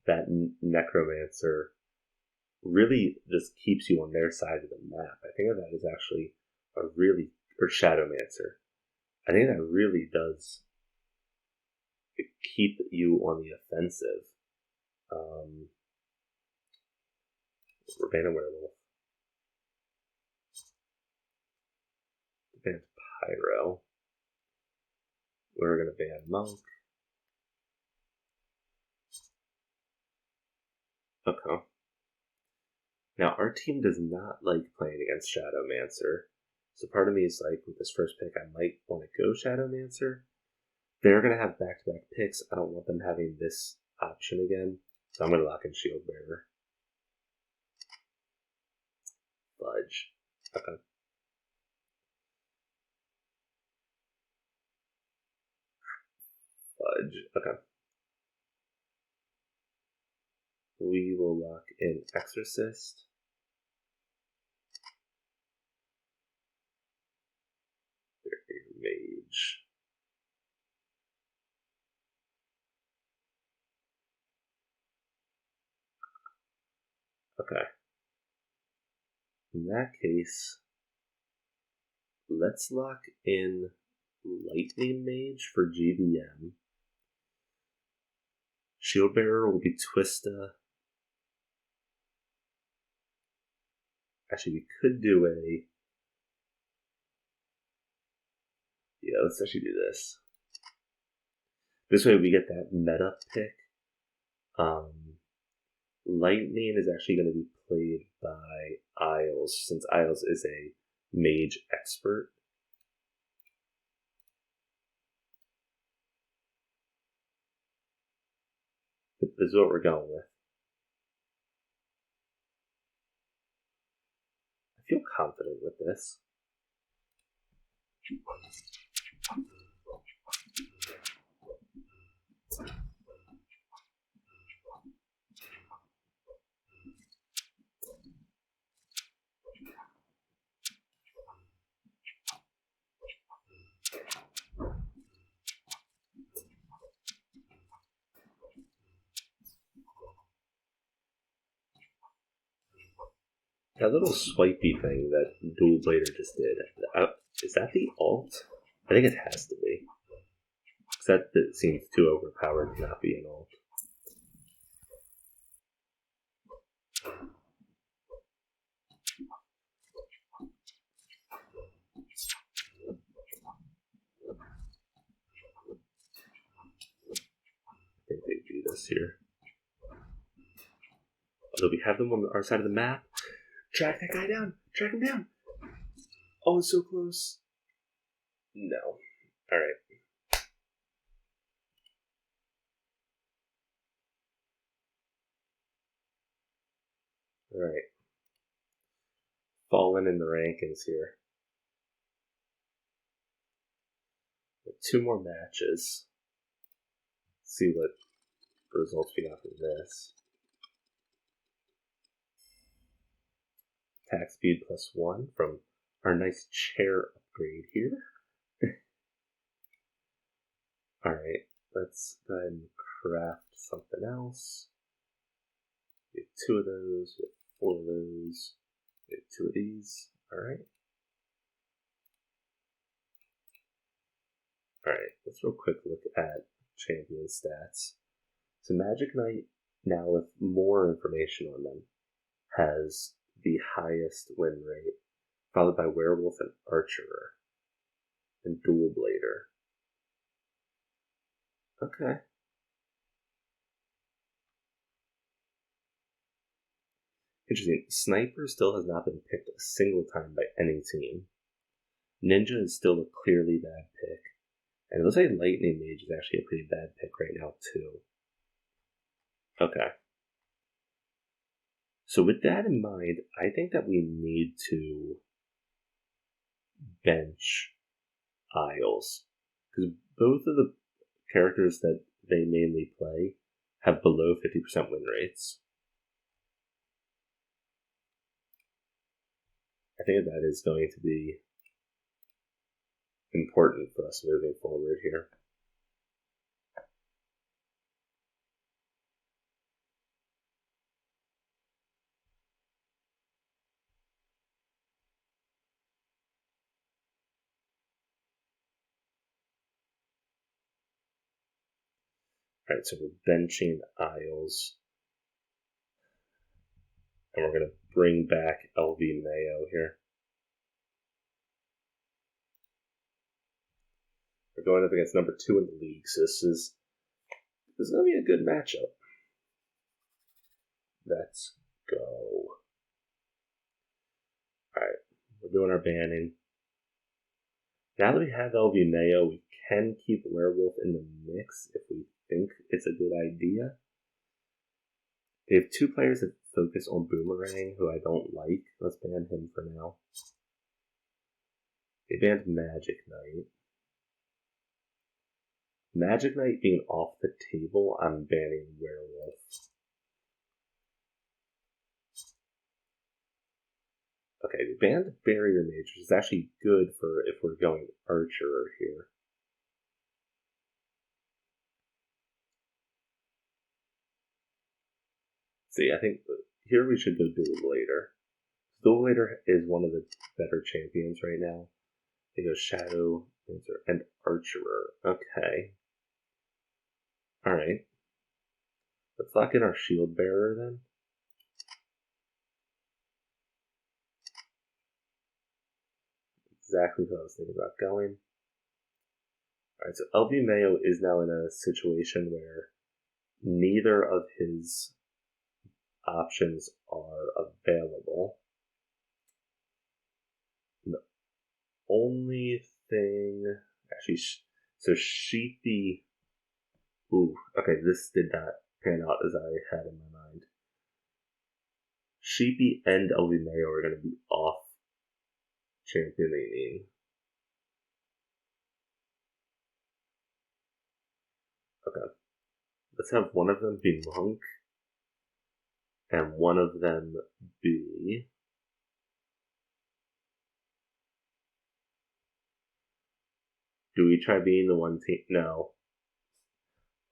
Speaker 1: that necromancer really just keeps you on their side of the map. I think that is actually a really, or shadowmancer. I think that really does keep you on the offensive. We're banning werewolf. Ban pyro. We're gonna ban monk. Okay. Now our team does not like playing against Shadowmancer, so part of me is like, with this first pick, I might want to go Shadowmancer. They're gonna have back-to-back picks. I don't want them having this option again, so I'm gonna lock in Shield Bearer. Fudge. Okay. Fudge. Okay. We will lock in Exorcist. Mage. Okay. In that case, let's lock in Lightning Mage for GBM. Shield Bearer will be Twista. Actually, we could do a... Yeah, let's actually do this. This way we get that meta pick. Lightning is actually going to be played by Isles, since Isles is a mage expert. This is what we're going with. I feel confident with this. That little swipey thing that Dual Blader just did, is that the alt? I think it has to be. Because that seems too overpowered to not be an alt. I think they beat us here. Although we have them on our side of the map. Track that guy down! Track him down! Oh, it's so close. No. Alright. Alright. Fallen in the rankings here. 2 more matches. Let's see what results we got from this. Attack speed +1 from our nice chair upgrade here. Alright, let's go ahead and craft something else. We have 2 of those, we have 4 of those, we have 2 of these. Alright. Alright, let's real quick look at champion stats. So Magic Knight, now with more information on them, has the highest win rate, followed by Werewolf and Archerer, and Dual Blader. Okay. Interesting. Sniper still has not been picked a single time by any team. Ninja is still a clearly bad pick. And it looks like Lightning Mage is actually a pretty bad pick right now, too. Okay. So with that in mind, I think that we need to bench Isles. Because both of the characters that they mainly play have below 50% win rates. I think that is going to be important for us moving forward here. Alright, so we're benching Isles. And we're going to bring back LV Mayo here. We're going up against number 2 in the league, so this is going to be a good matchup. Let's go. Alright, we're doing our banning. Now that we have LV Mayo, we can keep Werewolf in the mix if we think it's a good idea. They have 2 players that focus on Boomerang, who I don't like. Let's ban him for now. They banned Magic Knight. Magic Knight being off the table, I'm banning Werewolf. Okay, they banned Barrier Mage, which is actually good for if we're going Archer here. See, I think here we should go Duel Later. Duel Later is one of the better champions right now. They go Shadow, Dancer, and Archerer. Okay. Alright. Let's lock in our Shield Bearer then. Exactly what I was thinking about going. Alright, so LV Mayo is now in a situation where neither of his options are available. The only thing... Actually, so Sheepy... Ooh, okay, this did not pan out as I had in my mind. Sheepy and LV Mayo are going to be off championing. Okay. Let's have one of them be Monk and one of them be... Do we try being the one team? No.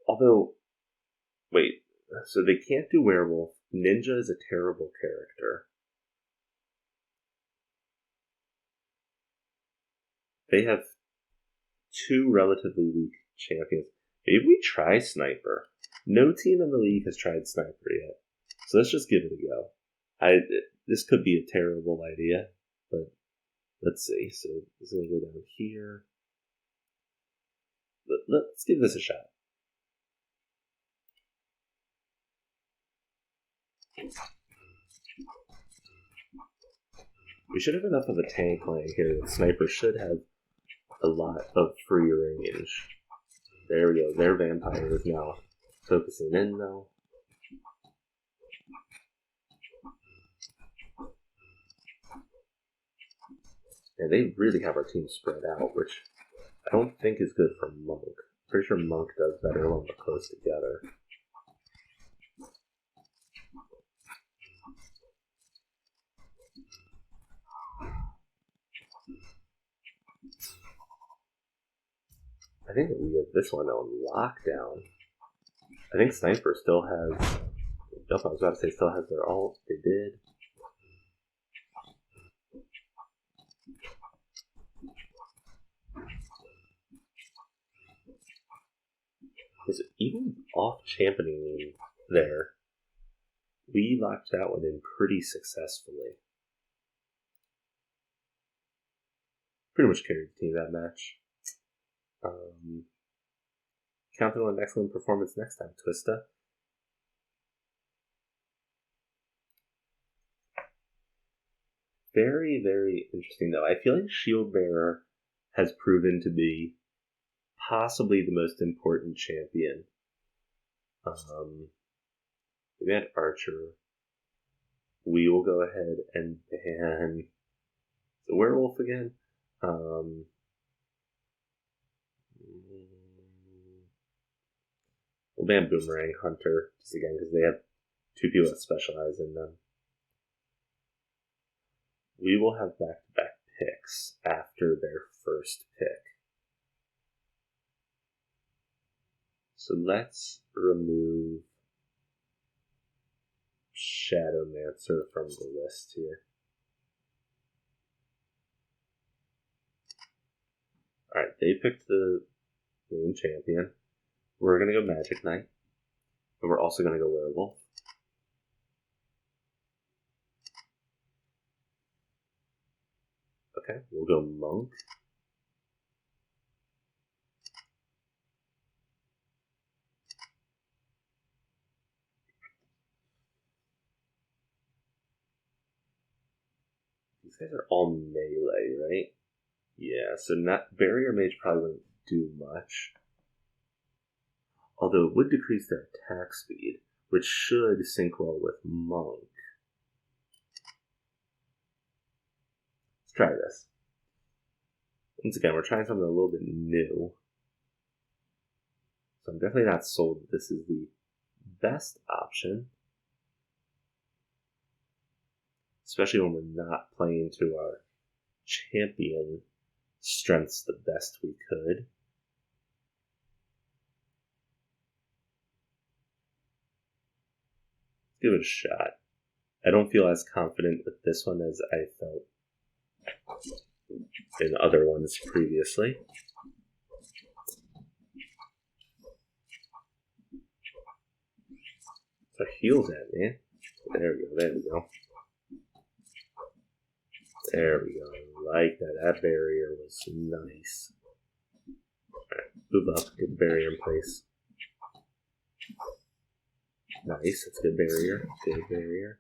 Speaker 1: Although, wait, so they can't do Werewolf. Ninja is a terrible character. They have 2 relatively weak champions. Maybe we try Sniper. No team in the league has tried Sniper yet. So let's just give it a go. This could be a terrible idea, but let's see. So it's going to go down here. Let's give this a shot. We should have enough of a tank laying here. The Sniper should have a lot of free range. There we go. Their Vampire is now focusing in, though. And they really have our team spread out, which I don't think is good for Monk. Pretty sure Monk does better when we're close together. I think that we have this one on lockdown. I think Sniper still has... Nope, I was about to say still has their ult. They did. Is it even off championing there? We locked that one in pretty successfully. Pretty much carried the team that match. Counting on an excellent performance next time, Twista. Very, very interesting, though. I feel like Shield Bearer has proven to be possibly the most important champion. We had Archer. We will go ahead and ban the Werewolf again. We'll ban Boomerang Hunter, just again, because they have two people that specialize in them. We will have back-to-back picks after their first pick. So let's remove Shadowmancer from the list here. Alright, they picked the main champion. We're going to go Magic Knight. And we're also going to go Werewolf. Okay, we'll go Monk. These guys are all melee, right? Yeah, so Barrier Mage probably wouldn't do much. Although it would decrease their attack speed, which should sync well with Monk. Let's try this. Once again, we're trying something a little bit new. So I'm definitely not sold that this is the best option. Especially when we're not playing to our champion strengths the best we could. Let's give it a shot. I don't feel as confident with this one as I felt in other ones previously. So heals at me. There we go, there we go. There we go. I like that. That barrier was nice. Alright, move up, get the barrier in place. Nice, that's a good barrier. Good barrier.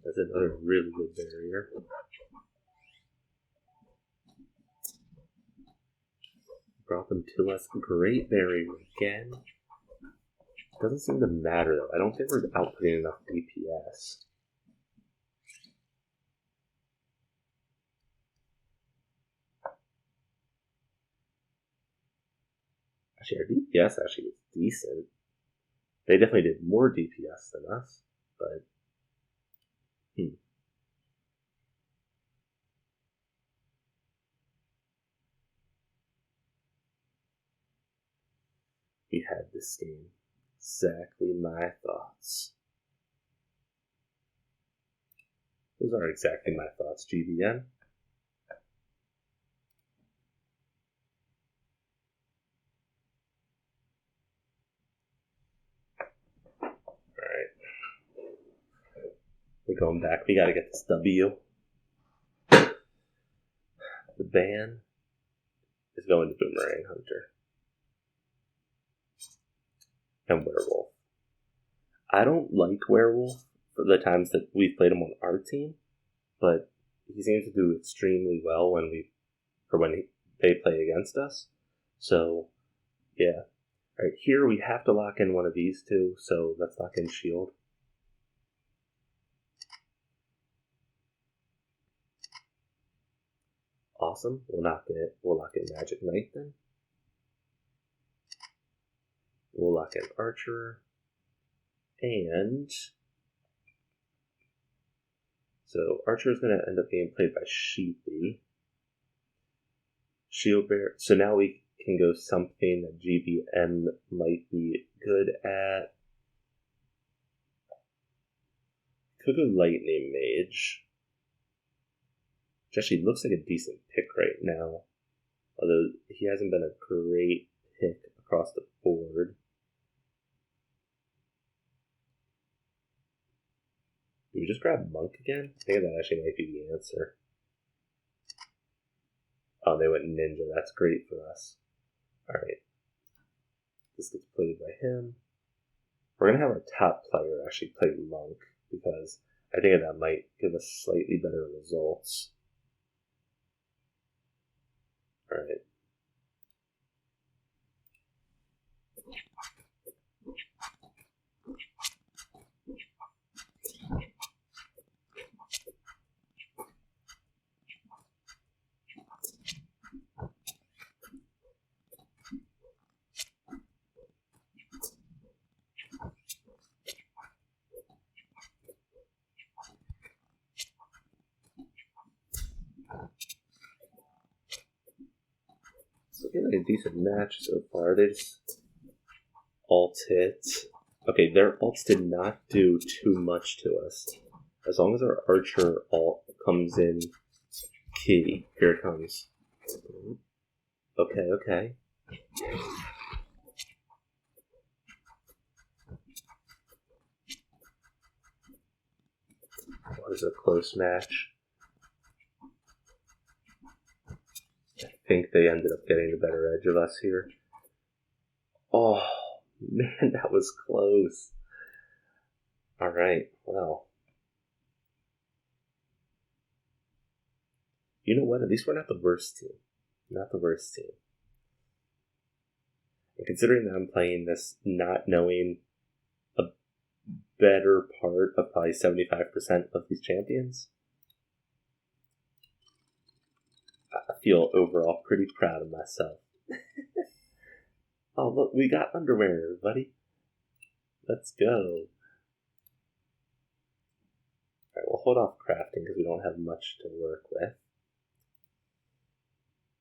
Speaker 1: That's another really good barrier. Brought them to us. Great barrier again. Doesn't seem to matter though. I don't think we're outputting enough DPS. Actually, our DPS actually was decent. They definitely did more DPS than us, but we had this game. Exactly my thoughts. Those are exactly my thoughts, GBN. Alright. We're going back. We gotta get this W. The ban is going to Boomerang Hunter. And Werewolf. I don't like Werewolf for the times that we've played him on our team, but he seems to do extremely well when they play against us. So, yeah. Alright, here we have to lock in one of these two, so let's lock in Shield. Awesome. We'll lock in Magic Knight then. We'll lock in Archer. And so Archer is going to end up being played by Sheepy. Shield Bear. So now we can go something that GBM might be good at. Could go Lightning Mage. Which actually looks like a decent pick right now. Although he hasn't been a great pick across the board. Do we just grab Monk again? I think that actually might be the answer. Oh, they went ninja. That's great for us. Alright. This gets played by him. We're going to have our top player actually play monk, because I think that might give us slightly better results. Alright. So getting a decent match so far. They just ult hit. Okay, their ults did not do too much to us. As long as our archer ult comes in key. Here it comes. Okay. That was a close match. I think they ended up getting the better edge of us here. Oh, man, that was close. Alright, well. You know what? At least we're not the worst team. Not the worst team. And considering that I'm playing this not knowing a better part of probably 75% of these champions, I feel overall pretty proud of myself. Oh, look, we got underwear, everybody. Let's go. Alright, we'll hold off crafting because we don't have much to work with.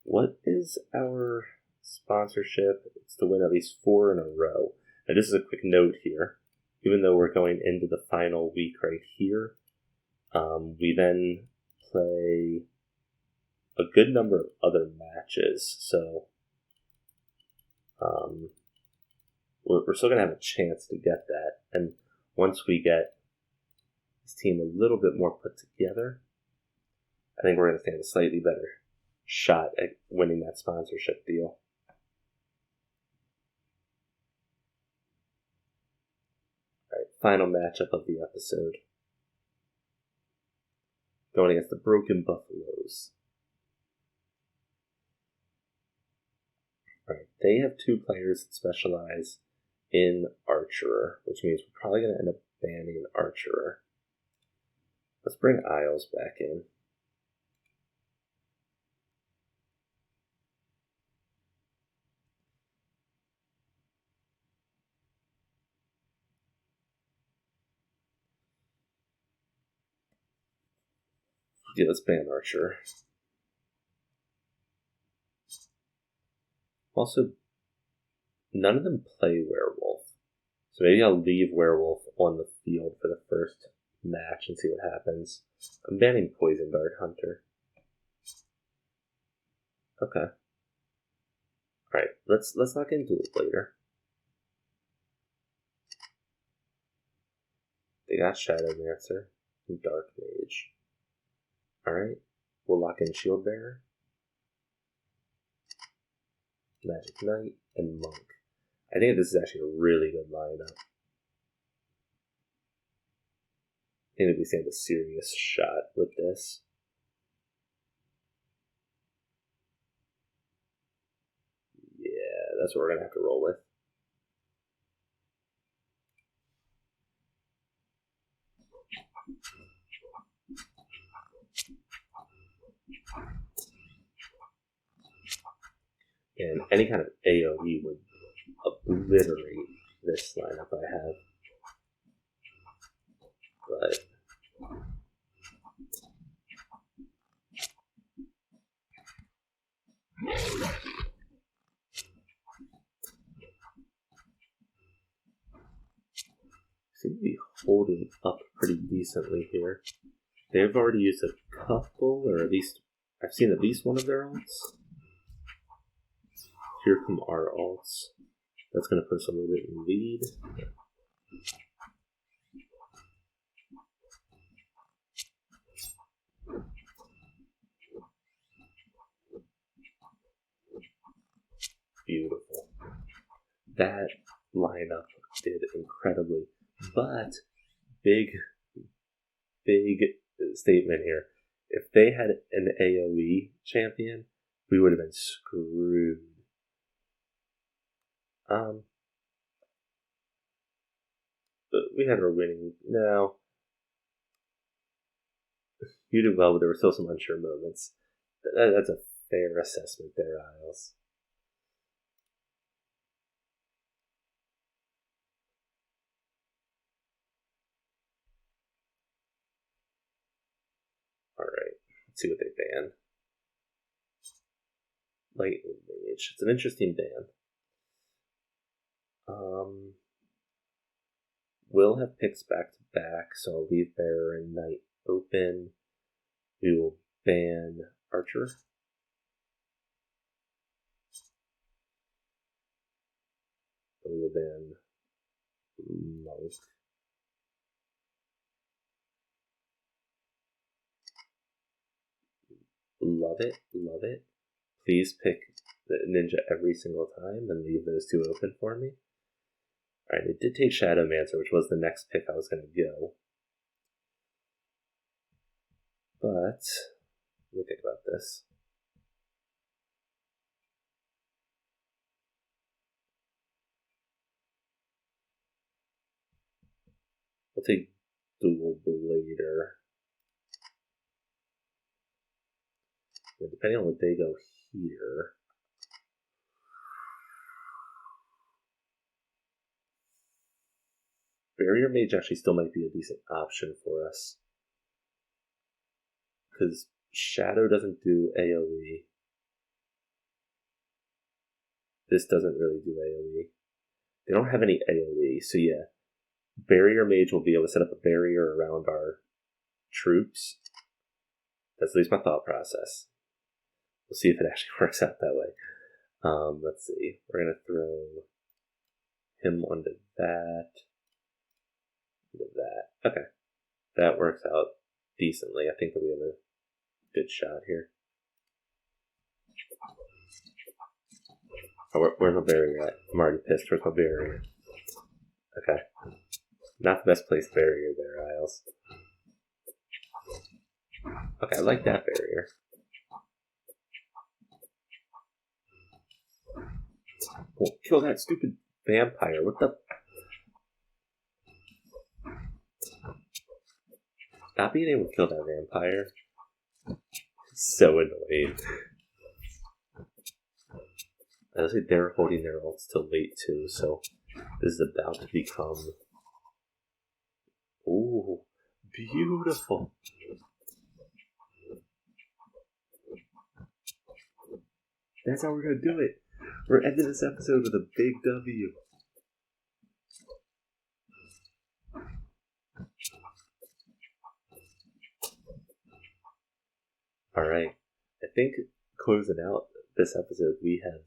Speaker 1: What is our sponsorship? It's to win at least 4 in a row. Now, this is a quick note here. Even though we're going into the final week right here, we then play a good number of other matches. So we're still going to have a chance to get that. And once we get this team a little bit more put together, I think we're going to stand a slightly better shot at winning that sponsorship deal. Alright, final matchup of the episode. Going against the Broken Buffaloes. Alright, they have 2 players that specialize in Archerer, which means we're probably going to end up banning Archerer. Let's bring Isles back in. Yeah, let's ban Archer. Also, none of them play Werewolf. So maybe I'll leave Werewolf on the field for the first match and see what happens. I'm banning Poison Dart Hunter. Okay. Alright, let's not get into it later. They got Shadow Dancer and Dark Mage. Alright, we'll lock in Shield Bearer, Magic Knight, and Monk. I think this is actually a really good lineup. I think that we stand a serious shot with this. Yeah, that's what we're going to have to roll with. And any kind of AoE would obliterate this lineup I have. But seem to be holding up pretty decently here. They've already used a couple, or at least I've seen at least one of their ults. Here come our ults. That's going to put us a little bit in lead. that lineup did incredibly. But big statement here. If they had an AoE champion, we would have been screwed. But we had our winning. No. You did well, but there were still some unsure moments. That's a fair assessment there, Isles. Alright, let's see what they ban. Lightning Mage. It's an interesting ban. We'll have picks back to back, so I'll leave Bearer and Knight open. We will ban Archer. We will ban Monk. Love it, love it. Please pick the Ninja every single time and leave those two open for me. Alright, it did take Shadowmancer, which was the next pick I was going to go. But, let me think about this. We'll take Dual Blader. And depending on what they go here. Barrier Mage actually still might be a decent option for us. Because Shadow doesn't do AoE. This doesn't really do AoE. They don't have any AoE, so yeah. Barrier Mage will be able to set up a barrier around our troops. That's at least my thought process. We'll see if it actually works out that way. Let's see. We're going to throw him onto that. Onto that. Okay. That works out decently. I think that we have a good shot here. Oh, where's my barrier at? I'm already pissed. Where's my barrier? Okay. Not the best placed barrier there, Isles. Okay, I like that barrier. Oh, kill that stupid vampire. What the? Not being able to kill that vampire. So annoying. Honestly, they're holding their ults till late too, so this is about to become... Ooh, beautiful. That's how we're going to do it. We're ending this episode with a big W. Alright, I think closing out this episode, we have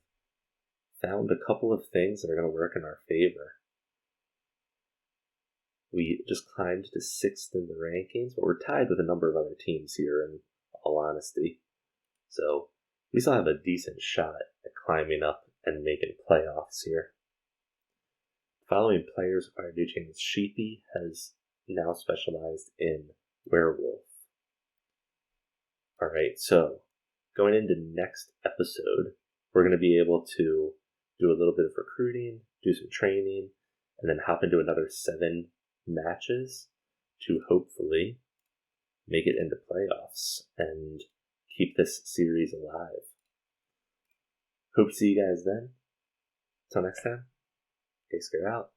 Speaker 1: found a couple of things that are going to work in our favor. We just climbed to 6th in the rankings, but we're tied with a number of other teams here, in all honesty. So, we still have a decent shot at climbing up and making playoffs here. Following players required new changes, Sheepy has now specialized in Werewolf. Alright, so going into next episode, we're going to be able to do a little bit of recruiting, do some training, and then hop into another 7 matches to hopefully make it into playoffs and keep this series alive. Hope to see you guys then. Until next time, AyyScare out.